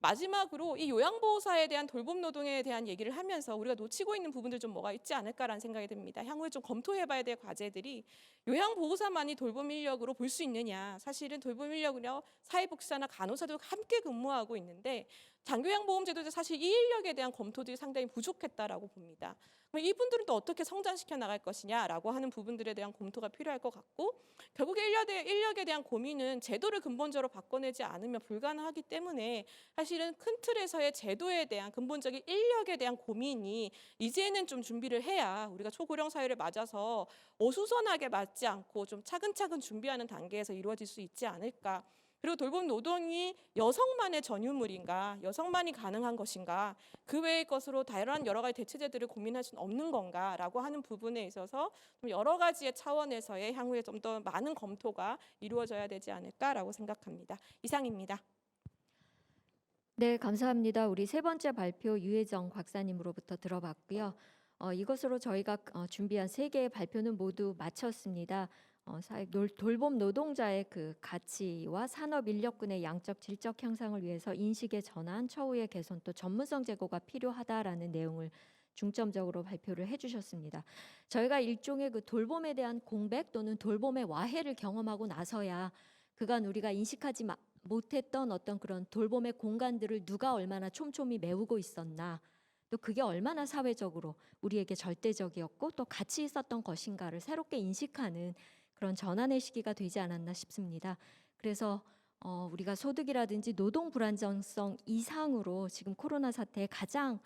마지막으로 이 요양보호사에 대한 돌봄 노동에 대한 얘기를 하면서 우리가 놓치고 있는 부분들 좀 뭐가 있지 않을까라는 생각이 듭니다. 향후에 좀 검토해봐야 될 과제들이 요양보호사만이 돌봄 인력으로 볼 수 있느냐. 사실은 돌봄 인력은요 사회복지사나 간호사도 함께 근무하고 있는데 장교양보험제도에서 사실 이 인력에 대한 검토들이 상당히 부족했다라고 봅니다. 그럼 이분들은 또 어떻게 성장시켜 나갈 것이냐라고 하는 부분들에 대한 검토가 필요할 것 같고, 결국에 인력에 대한 고민은 제도를 근본적으로 바꿔내지 않으면 불가능하기 때문에 사실은 큰 틀에서의 제도에 대한 근본적인 인력에 대한 고민이 이제는 좀 준비를 해야 우리가 초고령 사회를 맞아서 어수선하게 맞지 않고 좀 차근차근 준비하는 단계에서 이루어질 수 있지 않을까. 그리고 돌봄 노동이 여성만의 전유물인가, 여성만이 가능한 것인가, 그 외의 것으로 다양한 여러 가지 대체제들을 고민할 수는 없는 건가라고 하는 부분에 있어서 좀 여러 가지의 차원에서의 향후에 좀 더 많은 검토가 이루어져야 되지 않을까라고 생각합니다. 이상입니다. 네, 감사합니다. 우리 세 번째 발표 유혜정 박사님으로부터 들어봤고요. 이것으로 저희가 준비한 세 개의 발표는 모두 마쳤습니다. 돌봄 노동자의 그 가치와 산업 인력군의 양적 질적 향상을 위해서 인식의 전환, 처우의 개선, 또 전문성 제고가 필요하다라는 내용을 중점적으로 발표를 해주셨습니다. 저희가 일종의 그 돌봄에 대한 공백 또는 돌봄의 와해를 경험하고 나서야 그간 우리가 인식하지 못했던 어떤 그런 돌봄의 공간들을 누가 얼마나 촘촘히 메우고 있었나, 또 그게 얼마나 사회적으로 우리에게 절대적이었고 또 가치 있었던 것인가를 새롭게 인식하는 그런 전환의 시기가 되지 않았나 싶습니다. 그래서 우리가 소득이라든지 노동 불안정성 이상으로 지금 코로나 사태에 가장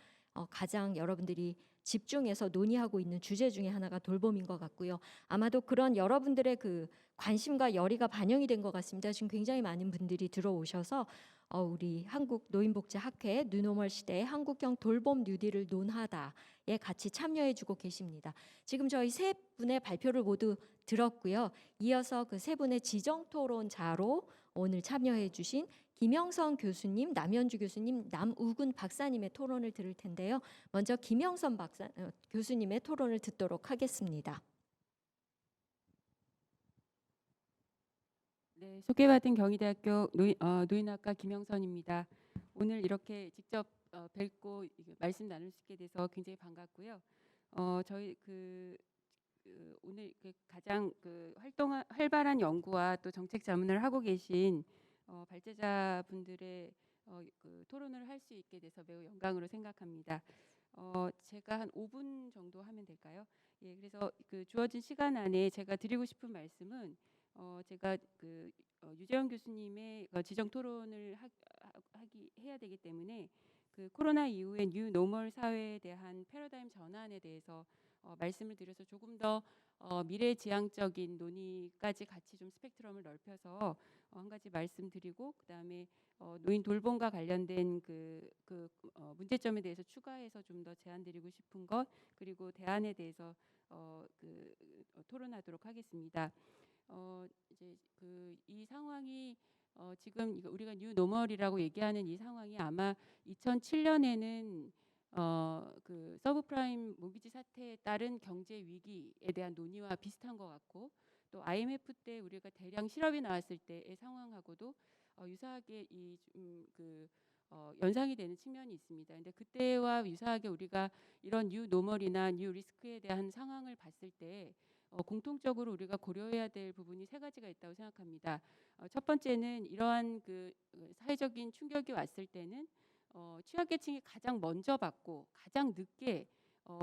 여러분들이 집중해서 논의하고 있는 주제 중에 하나가 돌봄인 것 같고요. 아마도 그런 여러분들의 그 관심과 열의가 반영이 된 것 같습니다. 지금 굉장히 많은 분들이 들어오셔서 우리 한국 노인복지학회 뉴노멀 시대의 한국형 돌봄 뉴딜을 논하다에 같이 참여해주고 계십니다. 지금 저희 세 분의 발표를 모두 들었고요. 이어서 그 세 분의 지정토론자로 오늘 참여해주신 김영선 교수님, 남현주 교수님, 남우근 박사님의 토론을 들을 텐데요. 먼저 김영선 교수님의 토론을 듣도록 하겠습니다. 네, 소개받은 경희대학교 노인학과 김영선입니다. 오늘 이렇게 직접 뵙고 말씀 나눌 수 있게 돼서 굉장히 반갑고요. 저희 오늘 가장 활발한 연구와 또 정책 자문을 하고 계신 발제자 분들의 토론을 할 수 있게 돼서 매우 영광으로 생각합니다. 제가 한 5분 정도 하면 될까요? 예, 그래서 주어진 시간 안에 제가 드리고 싶은 말씀은 제가 유재영 교수님의 지정 토론을 해야 되기 때문에 코로나 이후의 뉴 노멀 사회에 대한 패러다임 전환에 대해서 말씀을 드려서 조금 더 미래지향적인 논의까지 같이 좀 스펙트럼을 넓혀서 한 가지 말씀드리고, 그다음에 노인 돌봄과 관련된 문제점에 대해서 추가해서 좀 더 제안드리고 싶은 것, 그리고 대안에 대해서 토론하도록 하겠습니다. 이제 이 상황이 지금 우리가 뉴 노멀이라고 얘기하는 이 상황이 아마 2007년에는 서브프라임 모기지 사태에 따른 경제 위기에 대한 논의와 비슷한 것 같고, 또 IMF 때 우리가 대량 실업이 나왔을 때의 상황하고도 유사하게 연상이 되는 측면이 있습니다. 근데 그때와 유사하게 우리가 이런 뉴 노멀이나 뉴 리스크에 대한 상황을 봤을 때 공통적으로 우리가 고려해야 될 부분이 세 가지가 있다고 생각합니다. 첫 번째는 이러한 사회적인 충격이 왔을 때는 취약계층이 가장 먼저 받고 가장 늦게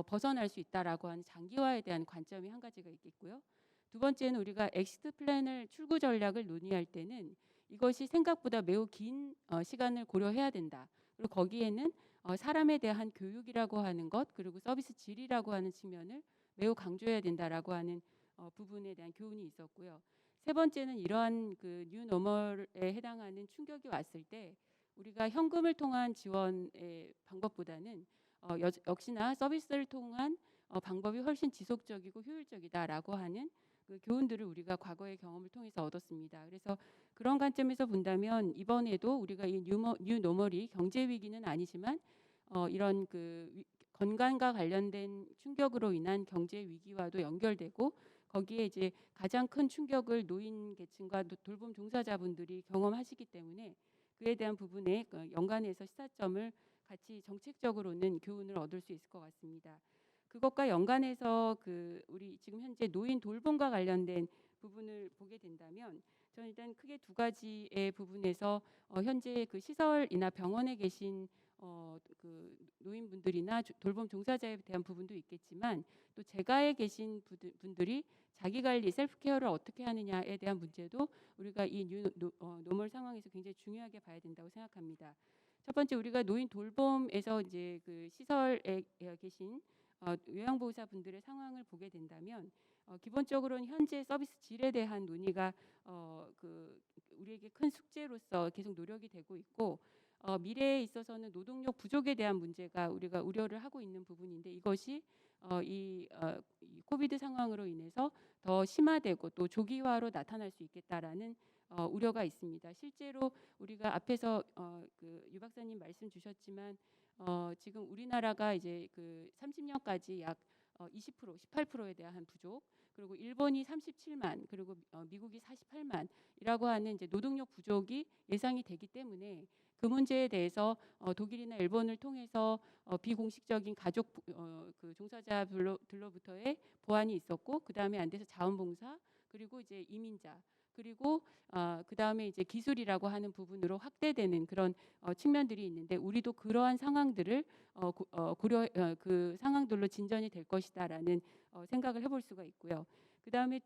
벗어날 수 있다라고 하는 장기화에 대한 관점이 한 가지가 있겠고요. 두 번째는 우리가 엑시트 플랜을 출구 전략을 논의할 때는 이것이 생각보다 매우 긴 시간을 고려해야 된다. 그리고 거기에는 사람에 대한 교육이라고 하는 것, 그리고 서비스 질이라고 하는 측면을 매우 강조해야 된다라고 하는 부분에 대한 교훈이 있었고요. 세 번째는 이러한 뉴 노멀에 해당하는 충격이 왔을 때 우리가 현금을 통한 지원의 방법보다는 역시나 서비스를 통한 방법이 훨씬 지속적이고 효율적이다라고 하는 교훈들을 우리가 과거의 경험을 통해서 얻었습니다. 그래서 그런 관점에서 본다면 이번에도 우리가 이 뉴 노멀이 경제 위기는 아니지만 이런 건강과 관련된 충격으로 인한 경제 위기와도 연결되고, 거기에 이제 가장 큰 충격을 노인 계층과 돌봄 종사자분들이 경험하시기 때문에 그에 대한 부분에 연관해서 시사점을 같이 정책적으로는 교훈을 얻을 수 있을 것 같습니다. 그것과 연관해서 우리 지금 현재 노인 돌봄과 관련된 부분을 보게 된다면 저는 일단 크게 두 가지의 부분에서 현재 그 시설이나 병원에 계신 그 노인분들이나 돌봄 종사자에 대한 부분도 있겠지만 또 재가에 계신 분들이 자기 관리 셀프 케어를 어떻게 하느냐에 대한 문제도 우리가 이 노멀 상황에서 굉장히 중요하게 봐야 된다고 생각합니다. 첫 번째 우리가 노인 돌봄에서 이제 그 시설에 계신 요양보호사 분들의 상황을 보게 된다면 기본적으로는 현재 서비스 질에 대한 논의가 그 우리에게 큰 숙제로서 계속 노력이 되고 있고 미래에 있어서는 노동력 부족에 대한 문제가 우리가 우려를 하고 있는 부분인데 이것이 이 코비드 상황으로 인해서 더 심화되고 또 조기화로 나타날 수 있겠다라는 우려가 있습니다. 실제로 우리가 앞에서 그 유 박사님 말씀 주셨지만 지금 우리나라가 이제 그 30년까지 약 20%, 18%에 대한 부족, 그리고 일본이 37만, 그리고 미국이 48만이라고 하는 이제 노동력 부족이 예상이 되기 때문에 그 문제에 대해서 독일이나 일본을 통해서 비공식적인 가족 그 종사자들로부터의 보완이 있었고, 그 다음에 안 돼서 자원봉사, 그리고 이제 이민자, 그리고 그 다음에 이제 기술이라고 하는 부분으로 확대되는 그런 측면들이 있는데 우리도 그러한 상황들을 고려 그 상황들로 진전이 될 것이다라는 생각을 해볼 수가 있고요. 그 다음에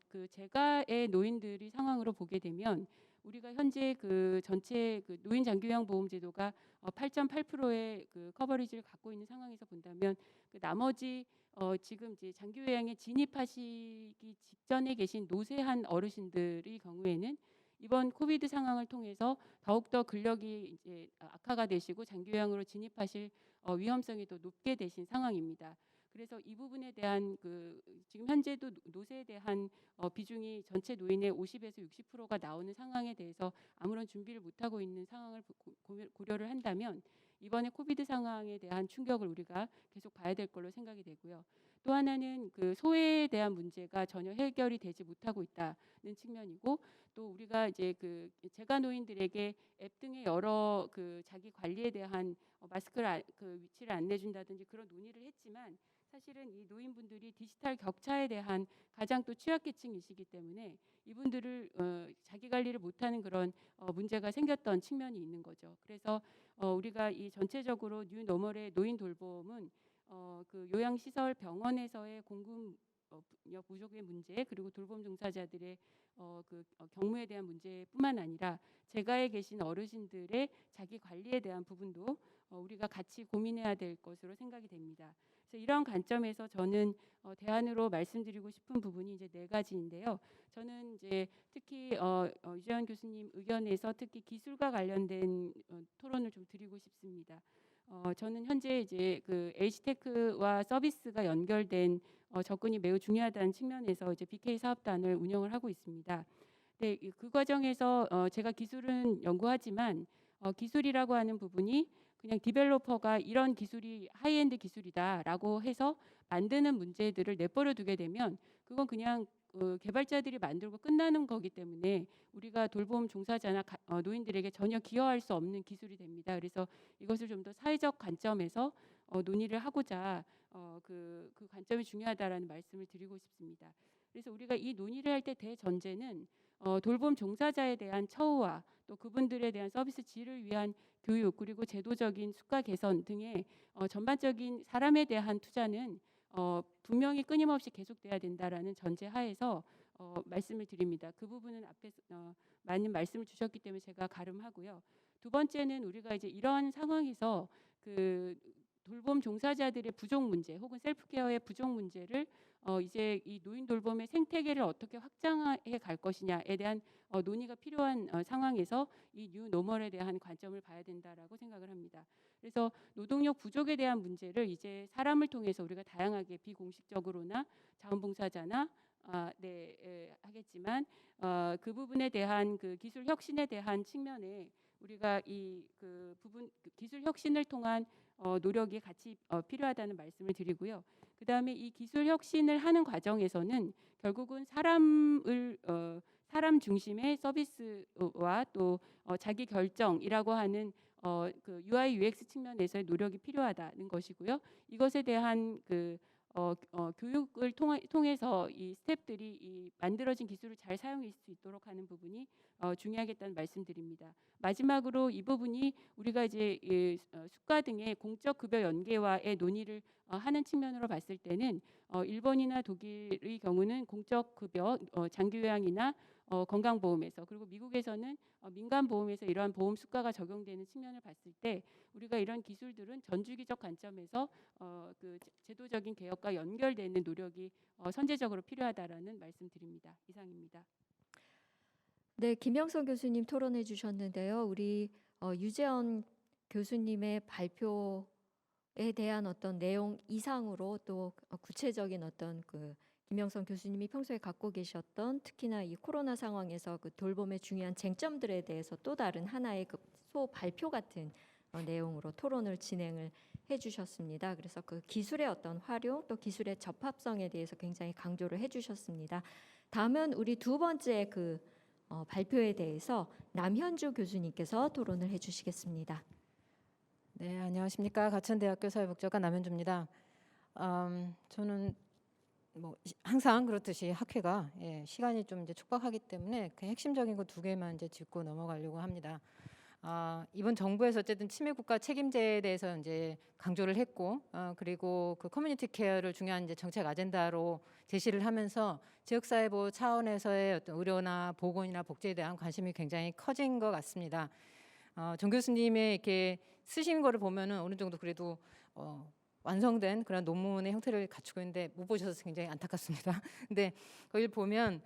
그 재가의 노인들이 상황으로 보게 되면 우리가 현재 그 전체 그 노인 장기요양 보험제도가 8.8%의 그 커버리지를 갖고 있는 상황에서 본다면 그 나머지 지금 이제 장기요양에 진입하시기 직전에 계신 노쇠한 어르신들의 경우에는 이번 코비드 상황을 통해서 더욱더 근력이 이제 악화가 되시고 장기요양으로 진입하실 위험성이 더 높게 되신 상황입니다. 그래서 이 부분에 대한 그 지금 현재도 노쇠에 대한 비중이 전체 노인의 50에서 60%가 나오는 상황에 대해서 아무런 준비를 못하고 있는 상황을 고려를 한다면 이번에 코비드 상황에 대한 충격을 우리가 계속 봐야 될 걸로 생각이 되고요. 또 하나는 그 소외에 대한 문제가 전혀 해결이 되지 못하고 있다는 측면이고, 또 우리가 이제 그 재가 노인들에게 앱 등의 여러 그 자기 관리에 대한 마스크를 그 위치를 안 내준다든지 그런 논의를 했지만 사실은 이 노인분들이 디지털 격차에 대한 가장 또 취약계층이시기 때문에 이분들을 자기 관리를 못하는 그런 문제가 생겼던 측면이 있는 거죠. 그래서 우리가 이 전체적으로 뉴 노멀의 노인 돌봄은 그 요양시설 병원에서의 공급력 부족의 문제, 그리고 돌봄 종사자들의 그 경무에 대한 문제뿐만 아니라 재가에 계신 어르신들의 자기 관리에 대한 부분도 우리가 같이 고민해야 될 것으로 생각이 됩니다. 그래서 이런 관점에서 저는 대안으로 말씀드리고 싶은 부분이 이제 네 가지인데요. 저는 이제 특히 유재환 교수님 의견에서 특히 기술과 관련된 토론을 좀 드리고 싶습니다. 저는 현재 이제 그 H테크와 서비스가 연결된 접근이 매우 중요하다는 측면에서 이제 BK 사업단을 운영을 하고 있습니다. 네, 그 과정에서 제가 기술은 연구하지만 기술이라고 하는 부분이 그냥 디벨로퍼가 이런 기술이 하이엔드 기술이다라고 해서 만드는 문제들을 내버려 두게 되면 그건 그냥 개발자들이 만들고 끝나는 거기 때문에 우리가 돌봄 종사자나 노인들에게 전혀 기여할 수 없는 기술이 됩니다. 그래서 이것을 좀 더 사회적 관점에서 논의를 하고자 그 관점이 중요하다라는 말씀을 드리고 싶습니다. 그래서 우리가 이 논의를 할 때 대전제는 돌봄 종사자에 대한 처우와 또 그분들에 대한 서비스 질을 위한 교육, 그리고 제도적인 수가 개선 등의 전반적인 사람에 대한 투자는 분명히 끊임없이 계속돼야 된다라는 전제 하에서 말씀을 드립니다. 그 부분은 앞에 많은 말씀을 주셨기 때문에 제가 가름하고요. 두 번째는 우리가 이제 이러한 상황에서 그 돌봄 종사자들의 부족 문제 혹은 셀프케어의 부족 문제를 이제 이 노인 돌봄의 생태계를 어떻게 확장해 갈 것이냐에 대한 논의가 필요한 상황에서 이 뉴 노멀에 대한 관점을 봐야 된다라고 생각을 합니다. 그래서 노동력 부족에 대한 문제를 이제 사람을 통해서 우리가 다양하게 비공식적으로나 자원봉사자나 하겠지만 그 부분에 대한 그 기술 혁신에 대한 측면에 우리가 이 그 부분 기술 혁신을 통한 노력이 같이 필요하다는 말씀을 드리고요. 그 다음에 이 기술 혁신을 하는 과정에서는 결국은 사람 중심의 서비스와 또 자기 결정이라고 하는 그 UI UX 측면에서의 노력이 필요하다는 것이고요. 이것에 대한 그 교육을 통해서 이 스태프들이 이 만들어진 기술을 잘 사용할 수 있도록 하는 부분이 중요하겠다는 말씀드립니다. 마지막으로 이 부분이 우리가 이제 수가 등의 공적 급여 연계와의 논의를 하는 측면으로 봤을 때는 일본이나 독일의 경우는 공적 급여 장기요양이나 건강보험에서, 그리고 미국에서는 민간보험에서 이러한 보험 수가가 적용되는 측면을 봤을 때 우리가 이런 기술들은 전주기적 관점에서 그 제도적인 개혁과 연결되는 노력이 선제적으로 필요하다라는 말씀드립니다. 이상입니다. 네, 김영선 교수님 토론해 주셨는데요. 우리 유재원 교수님의 발표에 대한 어떤 내용 이상으로 또 구체적인 어떤 그 김영선 교수님이 평소에 갖고 계셨던, 특히나 이 코로나 상황에서 그 돌봄의 중요한 쟁점들에 대해서 또 다른 하나의 그 발표 같은 내용으로 토론을 진행을 해주셨습니다. 그래서 그 기술의 어떤 활용, 또 기술의 접합성에 대해서 굉장히 강조를 해주셨습니다. 다음은 우리 두 번째 그 발표에 대해서 남현주 교수님께서 토론을 해주시겠습니다. 네, 안녕하십니까. 가천대학교 사회복지학과 남현주입니다. 저는 뭐 항상 그렇듯이 학회가 시간이 좀 이제 촉박하기 때문에 그 핵심적인 거 두 개만 이제 짚고 넘어가려고 합니다. 이번 정부에서 어쨌든 치매국가 책임제에 대해서 이제 강조를 했고, 그리고 그 커뮤니티 케어를 중요한 이제 정책 아젠다로 제시를 하면서 지역사회보호 차원에서의 어떤 의료나 보건이나 복지에 대한 관심이 굉장히 커진 것 같습니다. 정 교수님의 이렇게 쓰신 거를 보면은 어느 정도 그래도 완성된 그런 논문의 형태를 갖추고 있는데 못 보셔서 굉장히 안타깝습니다. 근데 거기를 보면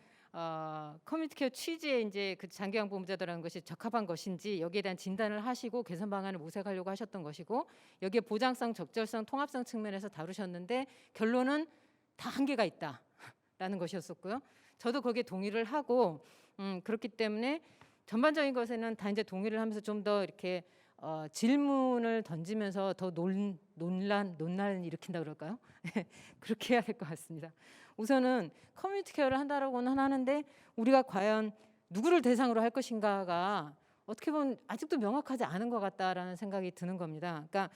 커뮤니티 케어 취지에 이제 그 장기요양 보험제도라는 것이 적합한 것인지 여기에 대한 진단을 하시고 개선 방안을 모색하려고 하셨던 것이고, 여기에 보장성, 적절성, 통합성 측면에서 다루셨는데 결론은 다 한계가 있다라는 것이었었고요. 저도 거기에 동의를 하고 그렇기 때문에 전반적인 것에는 다 이제 동의를 하면서 좀 더 이렇게 질문을 던지면서 더 논란을 일으킨다 그럴까요? 그렇게 해야 될 것 같습니다. 우선은 커뮤니티 케어를 한다고는 하는데 우리가 과연 누구를 대상으로 할 것인가가 어떻게 보면 아직도 명확하지 않은 것 같다라는 생각이 드는 겁니다. 그러니까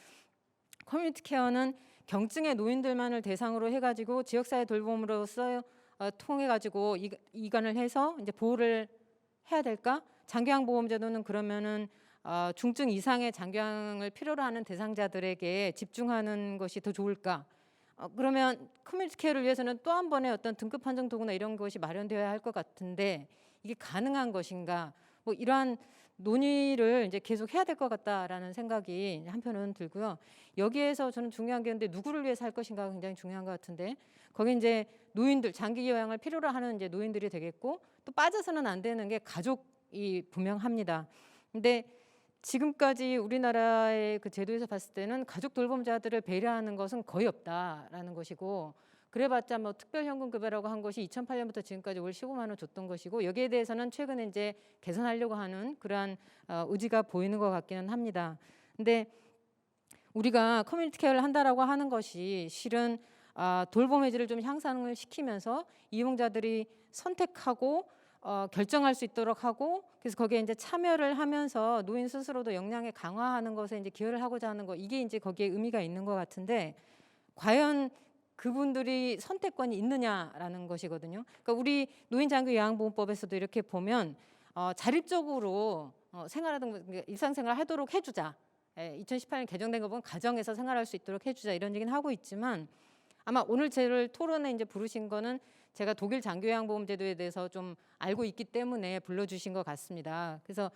커뮤니티 케어는 경증의 노인들만을 대상으로 해가지고 지역사회 돌봄으로서 통해가지고 이관을 해서 이제 보호를 해야 될까? 장기요양보험제도는 그러면은 중증 이상의 장기요양을 필요로 하는 대상자들에게 집중하는 것이 더 좋을까? 그러면 커뮤니티 케어를 위해서는 또 한 번의 어떤 등급 판정 도구나 이런 것이 마련되어야 할 것 같은데 이게 가능한 것인가? 뭐 이러한 논의를 이제 계속 해야 될 것 같다라는 생각이 한편은 들고요. 여기에서 저는 중요한 게 있는데 누구를 위해서 할 것인가가 굉장히 중요한 것 같은데, 거기 이제 노인들, 장기 요양을 필요로 하는 이제 노인들이 되겠고, 또 빠져서는 안 되는 게 가족이 분명합니다. 근데 지금까지 우리나라의 그 제도에서 봤을 때는 가족 돌봄자들을 배려하는 것은 거의 없다라는 것이고, 그래봤자 뭐 특별현금급여라고 한 것이 2008년부터 지금까지 월 15만 원 줬던 것이고, 여기에 대해서는 최근에 이제 개선하려고 하는 그러한 의지가 보이는 것 같기는 합니다. 근데 우리가 커뮤니티 케어를 한다라고 하는 것이 실은 돌봄의 질을 좀 향상을 시키면서 이용자들이 선택하고 결정할 수 있도록 하고, 그래서 거기에 이제 참여를 하면서 노인 스스로도 역량을 강화하는 것에 이제 기여를 하고자 하는 거, 이게 이제 거기에 의미가 있는 것 같은데, 과연 그분들이 선택권이 있느냐라는 것이거든요. 그러니까 우리 노인장기요양보험법에서도 이렇게 보면 자립적으로 생활하던 일상생활 하도록 해주자. 2018년 개정된 거 보면 가정에서 생활할 수 있도록 해주자 이런 얘기는 하고 있지만, 아마 오늘 저를 토론에 이제 부르신 거는 제가 독일 장기요양보험제도에 대해서 좀 알고 있기 때문에 불러주신 것 같습니다. 그래서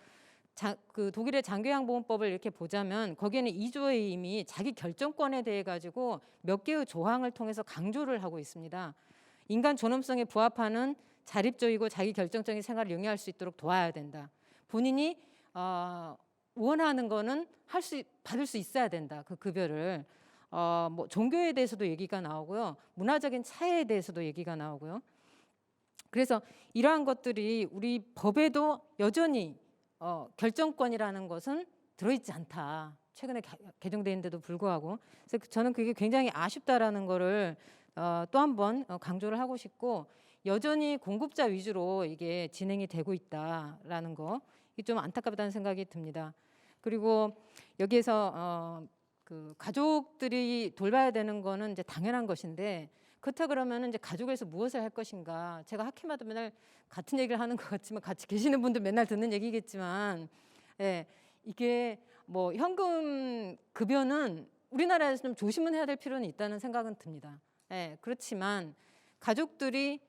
그 독일의 장기요양보험법을 이렇게 보자면 거기에는 2조에 이미 자기 결정권에 대해 가지고 몇 개의 조항을 통해서 강조를 하고 있습니다. 인간 존엄성에 부합하는 자립적이고 자기 결정적인 생활을 영위할 수 있도록 도와야 된다. 본인이 원하는 거는 받을 수 있어야 된다. 그 급여를. 뭐 종교에 대해서도 얘기가 나오고요, 문화적인 차이에 대해서도 얘기가 나오고요. 그래서 이러한 것들이 우리 법에도 여전히 결정권이라는 것은 들어있지 않다. 최근에 개정되는데도 불구하고. 그래서 저는 그게 굉장히 아쉽다라는 거를 또 한 번 강조를 하고 싶고, 여전히 공급자 위주로 이게 진행이 되고 있다라는 거, 이게 좀 안타깝다는 생각이 듭니다. 그리고 여기에서 그 가족들이 돌봐야 되는 거는 이제 당연한 것인데 그렇다 그러면은 이제 가족에서 무엇을 할 것인가? 제가 학회마다 맨날 같은 얘기를 하는 것 같지만 같이 계시는 분들 맨날 듣는 얘기겠지만, 예, 이게 뭐 현금 급여는 우리나라에서 좀 조심은 해야 될 필요는 있다는 생각은 듭니다. 예, 그렇지만 가족들이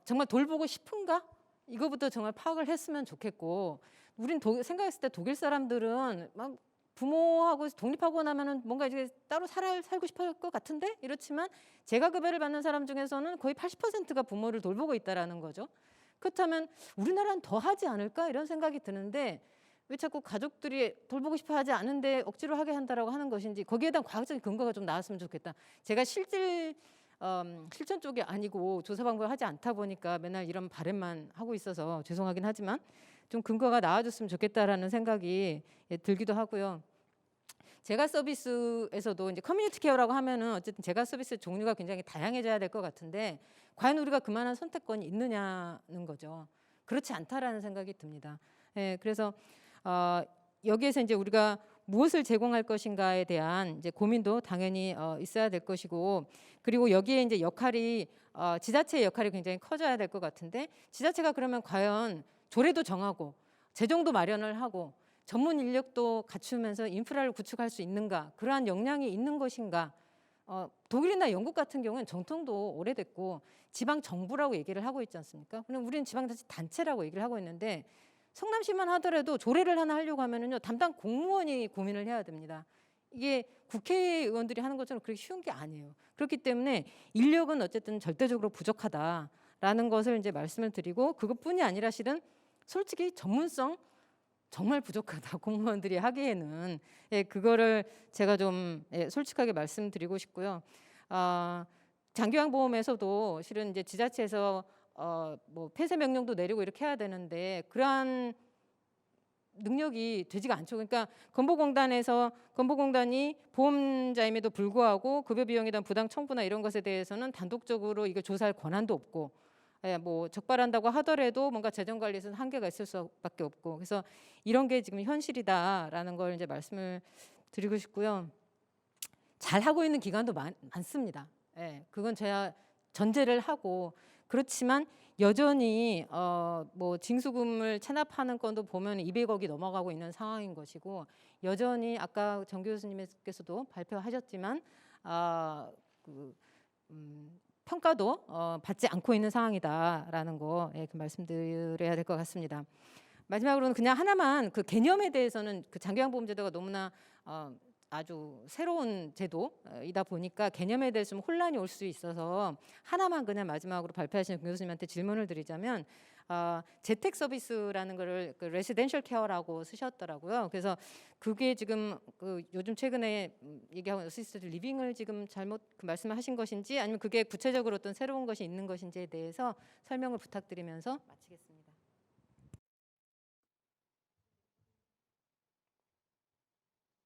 정말 돌보고 싶은가? 이거부터 정말 파악을 했으면 좋겠고, 우린 생각했을 때 독일 사람들은 막 부모하고 독립하고 나면은 뭔가 이제 따로 살고 싶어 할 것 같은데, 이렇지만 재가 급여를 받는 사람 중에서는 거의 80%가 부모를 돌보고 있다라는 거죠. 그렇다면 우리나라는 더 하지 않을까 이런 생각이 드는데, 왜 자꾸 가족들이 돌보고 싶어 하지 않은데 억지로 하게 한다라고 하는 것인지, 거기에 대한 과학적인 근거가 좀 나왔으면 좋겠다. 제가 실천 쪽이 아니고 조사 방법을 하지 않다 보니까 맨날 이런 바람만 하고 있어서 죄송하긴 하지만 좀 근거가 나와줬으면 좋겠다라는 생각이 들기도 하고요. 재가 서비스에서도 이제 커뮤니티 케어라고 하면은 어쨌든 재가 서비스 종류가 굉장히 다양해져야 될 것 같은데, 과연 우리가 그만한 선택권이 있느냐는 거죠. 그렇지 않다라는 생각이 듭니다. 예, 그래서 여기에서 이제 우리가 무엇을 제공할 것인가에 대한 이제 고민도 당연히 있어야 될 것이고, 그리고 여기에 이제 역할이 지자체의 역할이 굉장히 커져야 될 것 같은데, 지자체가 그러면 과연 조례도 정하고 재정도 마련을 하고 전문 인력도 갖추면서 인프라를 구축할 수 있는가, 그러한 역량이 있는 것인가. 독일이나 영국 같은 경우는 정통도 오래됐고 지방 정부라고 얘기를 하고 있지 않습니까? 그럼 우리는 지방자치단체라고 얘기를 하고 있는데, 성남시만 하더라도 조례를 하나 하려고 하면은요, 담당 공무원이 고민을 해야 됩니다. 이게 국회의원들이 하는 것처럼 그렇게 쉬운 게 아니에요. 그렇기 때문에 인력은 어쨌든 절대적으로 부족하다라는 것을 이제 말씀을 드리고, 그것뿐이 아니라 실은 솔직히 전문성 정말 부족하다 공무원들이 하기에는. 예, 그거를 제가 좀 솔직하게 말씀드리고 싶고요. 장기요양보험에서도 실은 이제 지자체에서 뭐 폐쇄 명령도 내리고 이렇게 해야 되는데 그러한 능력이 되지가 않죠. 그러니까 건보공단이 보험자임에도 불구하고 급여 비용에 대한 부당 청구나 이런 것에 대해서는 단독적으로 이걸 조사할 권한도 없고, 예, 뭐 적발한다고 하더라도 뭔가 재정 관리에서는 한계가 있을 수밖에 없고, 그래서 이런 게 지금 현실이다라는 걸 이제 말씀을 드리고 싶고요. 잘 하고 있는 기관도 많습니다. 예, 그건 제가 전제를 하고, 그렇지만 여전히 뭐 징수금을 체납하는 건도 보면 200억이 넘어가고 있는 상황인 것이고, 여전히 아까 정 교수님께서도 발표하셨지만 평가도 받지 않고 있는 상황이다라는 거, 그 말씀드려야 될 것 같습니다. 마지막으로는 그냥 하나만, 그 개념에 대해서는 그 장기요양보험제도가 너무나 아주 새로운 제도이다 보니까 개념에 대해서 좀 혼란이 올 수 있어서 하나만 그냥 마지막으로 발표하시는 교수님한테 질문을 드리자면, 재택 서비스라는 거를 그 레시덴셜 케어라고 쓰셨더라고요. 그래서 그게 지금 그 요즘 최근에 얘기하고 어시스티드 리빙을 지금 잘못 그 말씀하신 것인지, 아니면 그게 구체적으로 어떤 새로운 것이 있는 것인지에 대해서 설명을 부탁드리면서 마치겠습니다.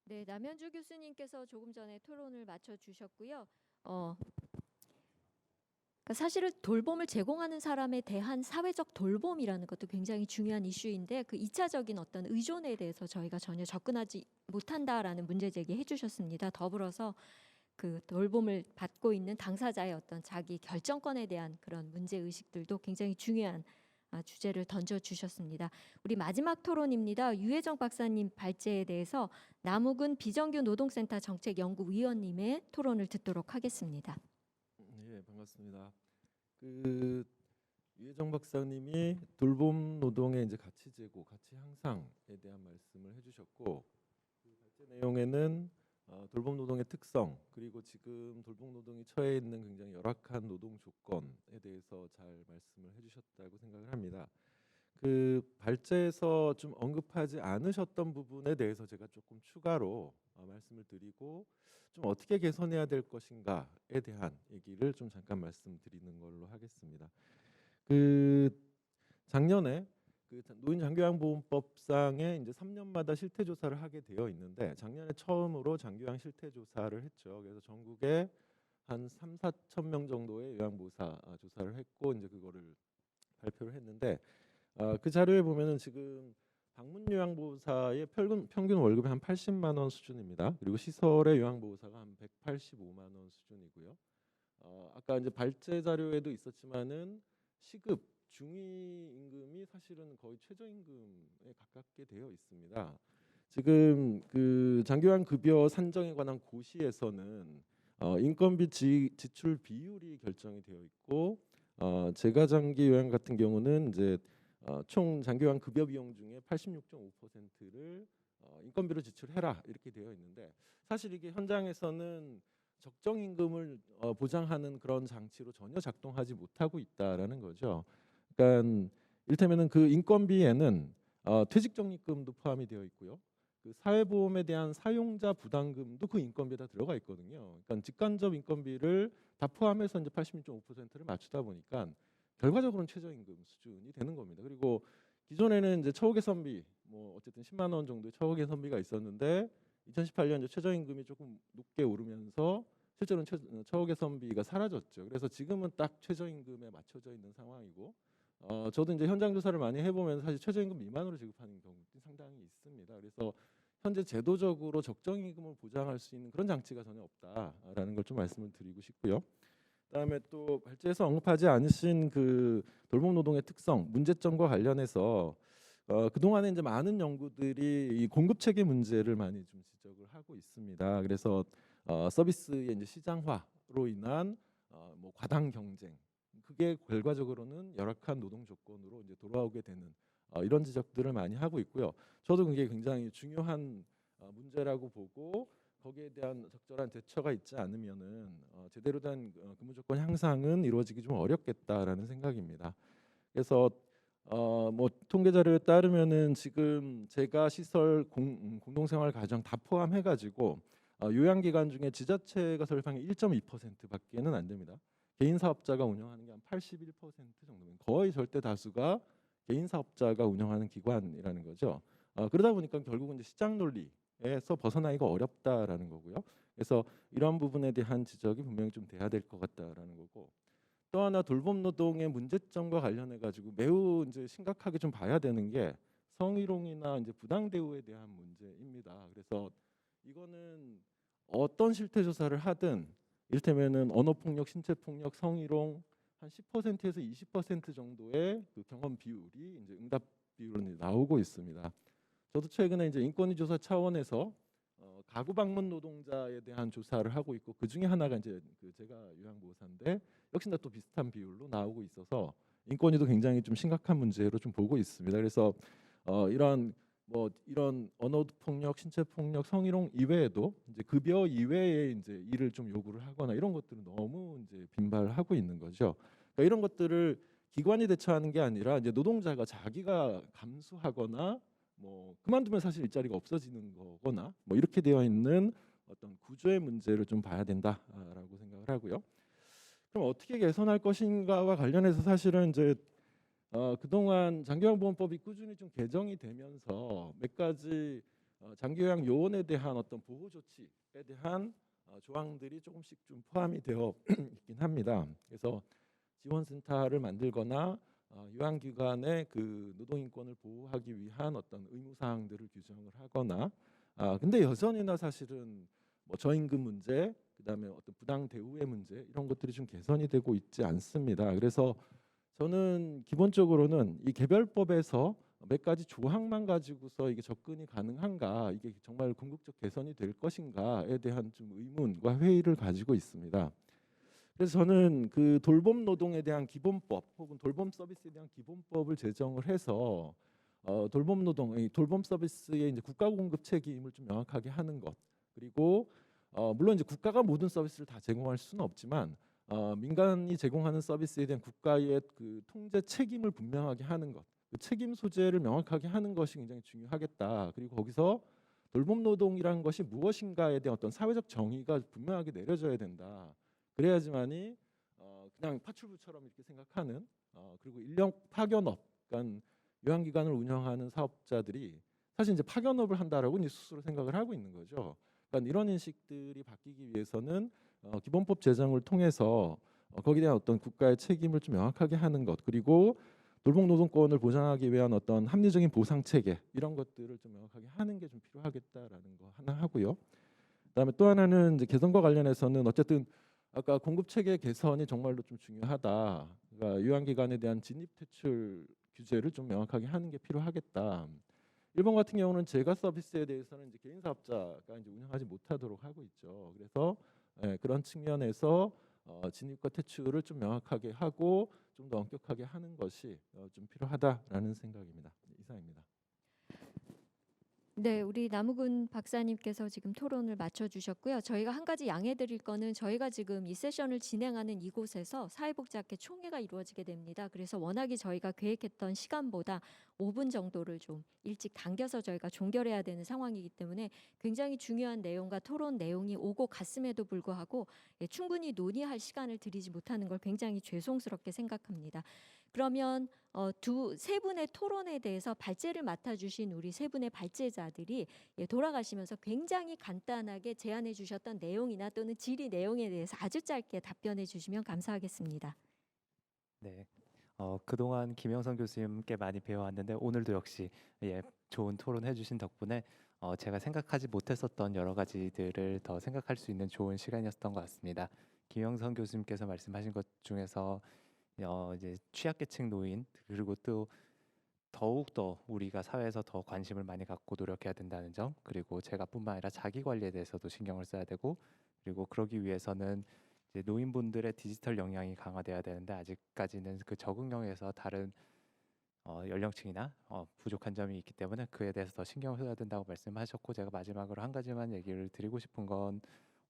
네, 남현주 교수님께서 조금 전에 토론을 마쳐 주셨고요. 그러니까 사실은 돌봄을 제공하는 사람에 대한 사회적 돌봄이라는 것도 굉장히 중요한 이슈인데, 그 2차적인 어떤 의존에 대해서 저희가 전혀 접근하지 못한다라는 문제 제기해 주셨습니다. 더불어서 그 돌봄을 받고 있는 당사자의 어떤 자기 결정권에 대한 그런 문제 의식들도 굉장히 중요한 주제를 던져주셨습니다. 우리 마지막 토론입니다. 유혜정 박사님 발제에 대해서 남욱은 비정규 노동센터 정책연구위원님의 토론을 듣도록 하겠습니다. 예, 반갑습니다. 그 유혜정 박사님이 돌봄 노동의 이제 가치 제고, 가치 향상에 대한 말씀을 해주셨고, 그 발제 내용에는 돌봄 노동의 특성, 그리고 지금 돌봄 노동이 처해 있는 굉장히 열악한 노동 조건에 대해서 잘 말씀을 해주셨다고 생각을 합니다. 그 발제에서 좀 언급하지 않으셨던 부분에 대해서 제가 조금 추가로 말씀을 드리고, 좀 어떻게 개선해야 될 것인가에 대한 얘기를 좀 잠깐 말씀드리는 걸로 하겠습니다. 그 작년에 그 노인 장기요양보험법상에 이제 3년마다 실태 조사를 하게 되어 있는데, 작년에 처음으로 장기요양 실태 조사를 했죠. 그래서 전국에 한 3-4천 명 정도의 요양보호사 조사를 했고, 이제 그거를 발표를 했는데, 그 자료에 보면은 지금 방문 요양보호사의 평균 월급이 한 80만 원 수준입니다. 그리고 시설의 요양보호사가 한 185만 원 수준이고요. 아까 이제 발제 자료에도 있었지만은 시급 중위 임금이 사실은 거의 최저임금에 가깝게 되어 있습니다. 지금 그 장기요양 급여 산정에 관한 고시에서는 인건비 지출 비율이 결정이 되어 있고 제가 장기 요양 같은 경우는 이제 총 장기요양 급여 비용 중에 86.5%를 인건비로 지출해라 이렇게 되어 있는데 사실 이게 현장에서는 적정 임금을 보장하는 그런 장치로 전혀 작동하지 못하고 있다라는 거죠. 그러니까 이를테면은 그 인건비에는 퇴직 적립금도 포함이 되어 있고요. 그 사회보험에 대한 사용자 부담금도 그 인건비에 다 들어가 있거든요. 그러니까 직간접 인건비를 다 포함해서 이제 86.5%를 맞추다 보니까 결과적으로는 최저임금 수준이 되는 겁니다. 그리고 기존에는 이제 처우 개선비 뭐 어쨌든 10만 원 정도의 처우 개선비가 있었는데 2018년 이제 최저임금이 조금 높게 오르면서 실제로는 처우 개선비가 사라졌죠. 그래서 지금은 딱 최저임금에 맞춰져 있는 상황이고 저도 이제 현장 조사를 많이 해보면 사실 최저임금 미만으로 지급하는 경우도 상당히 있습니다. 그래서 현재 제도적으로 적정임금을 보장할 수 있는 그런 장치가 전혀 없다라는 걸 좀 말씀을 드리고 싶고요. 그다음에 또 발제에서 언급하지 않으신 그 돌봄 노동의 특성, 문제점과 관련해서 그동안에 이제 많은 연구들이 이 공급 체계 문제를 많이 좀 지적을 하고 있습니다. 그래서 서비스의 이제 시장화로 인한 뭐 과당 경쟁, 그게 결과적으로는 열악한 노동 조건으로 이제 돌아오게 되는 이런 지적들을 많이 하고 있고요. 저도 그게 굉장히 중요한 문제라고 보고 거기에 대한 적절한 대처가 있지 않으면은 제대로 된 근무 조건 향상은 이루어지기 좀 어렵겠다라는 생각입니다. 그래서 뭐 통계 자료에 따르면은 지금 제가 시설 공동생활 가정 다 포함해가지고 요양 기관 중에 지자체가 설립한 게 1.2%밖에는 안 됩니다. 개인 사업자가 운영하는 게 한 81% 정도면 거의 절대 다수가 개인 사업자가 운영하는 기관이라는 거죠. 그러다 보니까 결국은 이제 시장 논리에서 벗어나기가 어렵다라는 거고요. 그래서 이런 부분에 대한 지적이 분명히 좀 돼야 될 것 같다라는 거고. 또 하나 돌봄 노동의 문제점과 관련해 가지고 매우 이제 심각하게 좀 봐야 되는 게 성희롱이나 이제 부당 대우에 대한 문제입니다. 그래서 이거는 어떤 실태 조사를 하든 이를테면은 언어 폭력, 신체 폭력, 성희롱 한 10%에서 20% 정도의 그 경험 비율이 이제 응답 비율은 나오고 있습니다. 저도 최근에 이제 인권위 조사 차원에서 가구 방문 노동자에 대한 조사를 하고 있고 그 중에 하나가 이제 그 제가 요양보호사인데 역시나 또 비슷한 비율로 나오고 있어서 인권위도 굉장히 좀 심각한 문제로 좀 보고 있습니다. 그래서 이런 언어 폭력, 신체 폭력, 성희롱 이외에도 이제 급여 이외에 이제 일을 좀 요구를 하거나 이런 것들은 너무 이제 빈발하고 있는 거죠. 그러니까 이런 것들을 기관이 대처하는 게 아니라 이제 노동자가 자기가 감수하거나 뭐 그만두면 사실 일자리가 없어지는 거거나 뭐 이렇게 되어 있는 어떤 구조의 문제를 좀 봐야 된다라고 생각을 하고요. 그럼 어떻게 개선할 것인가와 관련해서 사실은 이제 그동안 장기요양보험법이 꾸준히 좀 개정이 되면서 몇 가지 장기요양 요원에 대한 어떤 보호 조치에 대한 조항들이 조금씩 좀 포함이 되어 있긴 합니다. 그래서 지원센터를 만들거나 요양기관의 그 노동인권을 보호하기 위한 어떤 의무사항들을 규정을 하거나 근데 여전히나 사실은 뭐 저임금 문제, 그다음에 어떤 부당 대우의 문제 이런 것들이 좀 개선이 되고 있지 않습니다. 그래서 저는 기본적으로는 이 개별법에서 몇 가지 조항만 가지고서 이게 접근이 가능한가, 이게 정말 궁극적 개선이 될 것인가에 대한 좀 의문과 회의를 가지고 있습니다. 그래서 저는 그 돌봄 노동에 대한 기본법 혹은 돌봄 서비스에 대한 기본법을 제정을 해서 돌봄 노동, 돌봄 서비스의 이제 국가 공급 책임을 좀 명확하게 하는 것, 그리고 물론 이제 국가가 모든 서비스를 다 제공할 수는 없지만 민간이 제공하는 서비스에 대한 국가의 그 통제 책임을 분명하게 하는 것, 그 책임 소재를 명확하게 하는 것이 굉장히 중요하겠다. 그리고 거기서 돌봄 노동이라는 것이 무엇인가에 대한 어떤 사회적 정의가 분명하게 내려져야 된다. 그래야지만이 그냥 파출부처럼 이렇게 생각하는 그리고 인력 파견업, 그러니까 요양기관을 운영하는 사업자들이 사실 이제 파견업을 한다라고 이제 스스로 생각을 하고 있는 거죠. 그러니까 이런 인식들이 바뀌기 위해서는 기본법 제정을 통해서 거기에 대한 어떤 국가의 책임을 좀 명확하게 하는 것, 그리고 돌봄 노동권을 보장하기 위한 어떤 합리적인 보상 체계 이런 것들을 좀 명확하게 하는 게 좀 필요하겠다라는 거 하나 하고요. 그다음에 또 하나는 이제 개선과 관련해서는 어쨌든 아까 공급 체계 개선이 정말로 좀 중요하다. 그러니까 유한기관에 대한 진입 퇴출 규제를 좀 명확하게 하는 게 필요하겠다. 일본 같은 경우는 제가 서비스에 대해서는 이제 개인 사업자가 이제 운영하지 못하도록 하고 있죠. 그래서 그런 측면에서 진입과 퇴출을 좀 명확하게 하고 좀 더 엄격하게 하는 것이 좀 필요하다라는 생각입니다. 이상입니다. 네, 우리 남우근 박사님께서 지금 토론을 마쳐주셨고요. 저희가 한 가지 양해드릴 거는 저희가 지금 이 세션을 진행하는 이곳에서 사회복지학회 총회가 이루어지게 됩니다. 그래서 워낙에 저희가 계획했던 시간보다 5분 정도를 좀 일찍 당겨서 저희가 종결해야 되는 상황이기 때문에 굉장히 중요한 내용과 토론 내용이 오고 갔음에도 불구하고 충분히 논의할 시간을 드리지 못하는 걸 굉장히 죄송스럽게 생각합니다. 그러면 세 분의 토론에 대해서 발제를 맡아주신 우리 세 분의 발제자들이 돌아가시면서 굉장히 간단하게 제안해 주셨던 내용이나 또는 질의 내용에 대해서 아주 짧게 답변해 주시면 감사하겠습니다. 네. 그동안 김영선 교수님께 많이 배워왔는데 오늘도 역시 좋은 토론 해주신 덕분에 제가 생각하지 못했었던 여러 가지들을 더 생각할 수 있는 좋은 시간이었던 것 같습니다. 김영선 교수님께서 말씀하신 것 중에서 이제 취약계층 노인 그리고 또 더욱더 우리가 사회에서 더 관심을 많이 갖고 노력해야 된다는 점, 그리고 제가뿐만 아니라 자기 관리에 대해서도 신경을 써야 되고, 그리고 그러기 위해서는 이제 노인분들의 디지털 역량이 강화돼야 되는데 아직까지는 그 적응력에서 다른 연령층이나 부족한 점이 있기 때문에 그에 대해서 더 신경을 써야 된다고 말씀하셨고, 제가 마지막으로 한 가지만 얘기를 드리고 싶은 건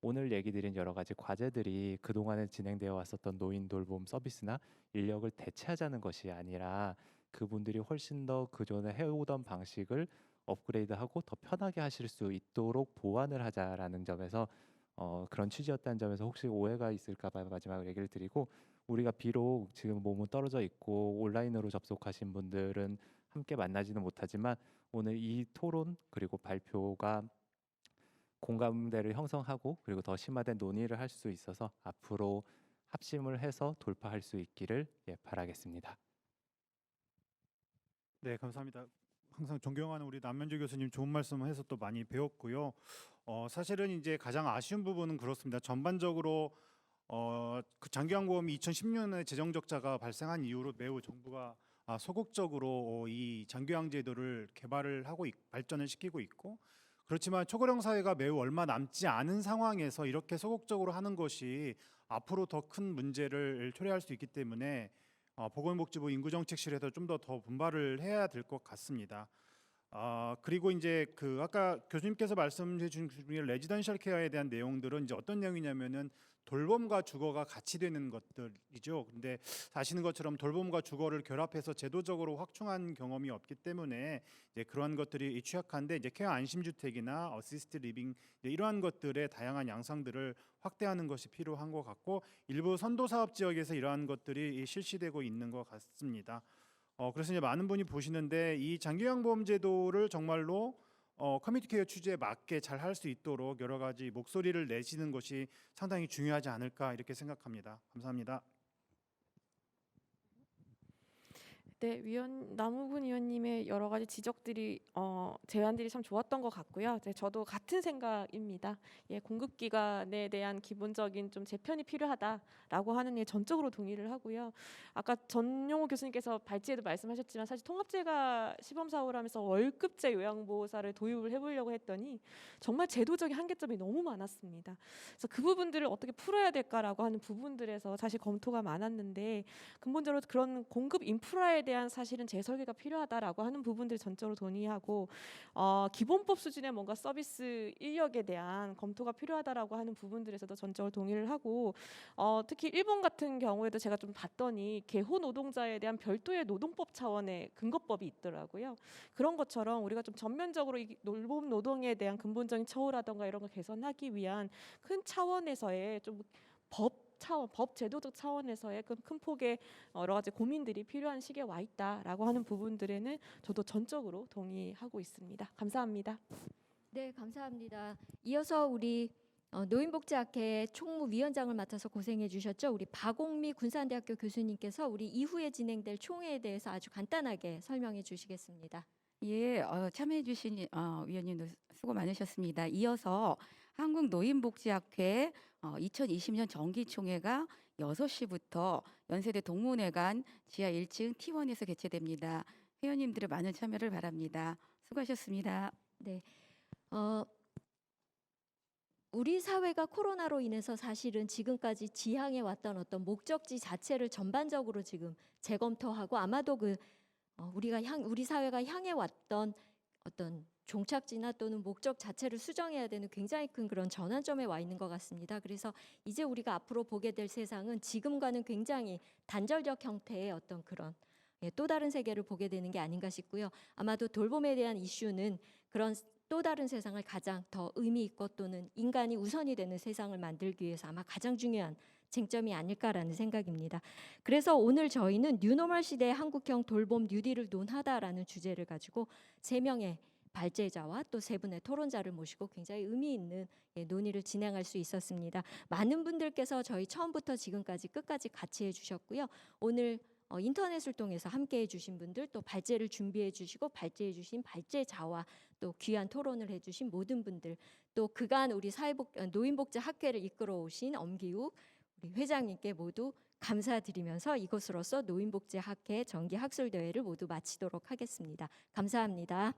오늘 얘기 드린 여러 가지 과제들이 그동안에 진행되어 왔었던 노인 돌봄 서비스나 인력을 대체하자는 것이 아니라 그분들이 훨씬 더 그전에 해오던 방식을 업그레이드하고 더 편하게 하실 수 있도록 보완을 하자라는 점에서 그런 취지였다는 점에서 혹시 오해가 있을까 봐 마지막으로 얘기를 드리고, 우리가 비록 지금 몸은 떨어져 있고 온라인으로 접속하신 분들은 함께 만나지는 못하지만 오늘 이 토론 그리고 발표가 공감대를 형성하고 그리고 더 심화된 논의를 할 수 있어서 앞으로 합심을 해서 돌파할 수 있기를 바라겠습니다. 네, 감사합니다. 항상 존경하는 우리 남면주 교수님 좋은 말씀해서 또 많이 배웠고요. 사실은 이제 가장 아쉬운 부분은 그렇습니다. 전반적으로 그 장기항보험이 2010년에 재정 적자가 발생한 이후로 매우 정부가 소극적으로 이 장기항 제도를 개발을 하고 발전을 시키고 있고, 그렇지만 초고령 사회가 매우 얼마 남지 않은 상황에서 이렇게 소극적으로 하는 것이 앞으로 더 큰 문제를 초래할 수 있기 때문에 보건복지부 인구정책실에서 좀 더 분발을 해야 될 것 같습니다. 그리고 이제 그 아까 교수님께서 말씀해 주신 레지던셜 케어에 대한 내용들은 이제 어떤 내용이냐면은 돌봄과 주거가 같이 되는 것들이죠. 근데 아시는 것처럼 돌봄과 주거를 결합해서 제도적으로 확충한 경험이 없기 때문에 이제 그러한 것들이 취약한데, 이제 케어 안심주택이나 어시스트 리빙 이러한 것들의 다양한 양상들을 확대하는 것이 필요한 것 같고, 일부 선도 사업 지역에서 이러한 것들이 실시되고 있는 것 같습니다. 그래서 이제 많은 분이 보시는데 이 장기요양보험 제도를 정말로 커뮤니티 케어 취지에 맞게 잘 할 수 있도록 여러 가지 목소리를 내시는 것이 상당히 중요하지 않을까 이렇게 생각합니다. 감사합니다. 네, 남우근 의원님의 여러 가지 지적들이 제안들이 참 좋았던 것 같고요. 네, 저도 같은 생각입니다. 공급 기관에 대한 기본적인 좀 재편이 필요하다라고 하는 게 전적으로 동의를 하고요. 아까 전용호 교수님께서 발제에도 말씀하셨지만 사실 통합제가 시범 사업을 하면서 월급제 요양보호사를 도입을 해보려고 했더니 정말 제도적인 한계점이 너무 많았습니다. 그래서 그 부분들을 어떻게 풀어야 될까라고 하는 부분들에서 사실 검토가 많았는데, 근본적으로 그런 공급 인프라에 대한 사실은 재설계가 필요하다라고 하는 부분들 전적으로 동의하고, 기본법 수준의 뭔가 서비스 인력에 대한 검토가 필요하다라고 하는 부분들에서도 전적으로 동의를 하고, 특히 일본 같은 경우에도 제가 좀 봤더니 개호 노동자에 대한 별도의 노동법 차원의 근거법이 있더라고요. 그런 것처럼 우리가 좀 전면적으로 이 돌봄 노동에 대한 근본적인 처우라던가 이런 걸 개선하기 위한 큰 차원에서의 좀 법 제도적 차원에서의 큰 폭의 여러 가지 고민들이 필요한 시기에 와 있다라고 하는 부분들에는 저도 전적으로 동의하고 있습니다. 감사합니다. 네, 감사합니다. 이어서 우리 노인복지학회 총무위원장을 맡아서 고생해 주셨죠. 우리 박옥미 군산대학교 교수님께서 우리 이후에 진행될 총회에 대해서 아주 간단하게 설명해 주시겠습니다. 예, 참여해주신 위원님도 수고 많으셨습니다. 이어서 한국노인복지학회 2020년 정기총회가 6시부터 연세대 동문회관 지하 1층 T1에서 개최됩니다. 회원님들의 많은 참여를 바랍니다. 수고하셨습니다. 우리 사회가 코로나로 인해서 사실은 지금까지 지향해 왔던 어떤 목적지 자체를 전반적으로 지금 재검토하고 아마도 우리 사회가 향해 왔던 어떤 종착지나 또는 목적 자체를 수정해야 되는 굉장히 큰 그런 전환점에 와 있는 것 같습니다. 그래서 이제 우리가 앞으로 보게 될 세상은 지금과는 굉장히 단절적 형태의 어떤 그런 또 다른 세계를 보게 되는 게 아닌가 싶고요. 아마도 돌봄에 대한 이슈는 그런 또 다른 세상을 가장 더 의미 있고 또는 인간이 우선이 되는 세상을 만들기 위해서 아마 가장 중요한 쟁점이 아닐까라는 생각입니다. 그래서 오늘 저희는 뉴노멀 시대의 한국형 돌봄 뉴딜을 논하다라는 주제를 가지고 3명의 발제자와 또 3분의 토론자를 모시고 굉장히 의미 있는 논의를 진행할 수 있었습니다. 많은 분들께서 저희 처음부터 지금까지 끝까지 같이 해주셨고요. 오늘 인터넷을 통해서 함께해 주신 분들, 또 발제를 준비해 주시고 발제해 주신 발제자와 또 귀한 토론을 해주신 모든 분들, 또 그간 우리 노인복지학회를 이끌어 오신 엄기욱 우리 회장님께 모두 감사드리면서 이것으로써 노인복지학회 정기학술대회를 모두 마치도록 하겠습니다. 감사합니다.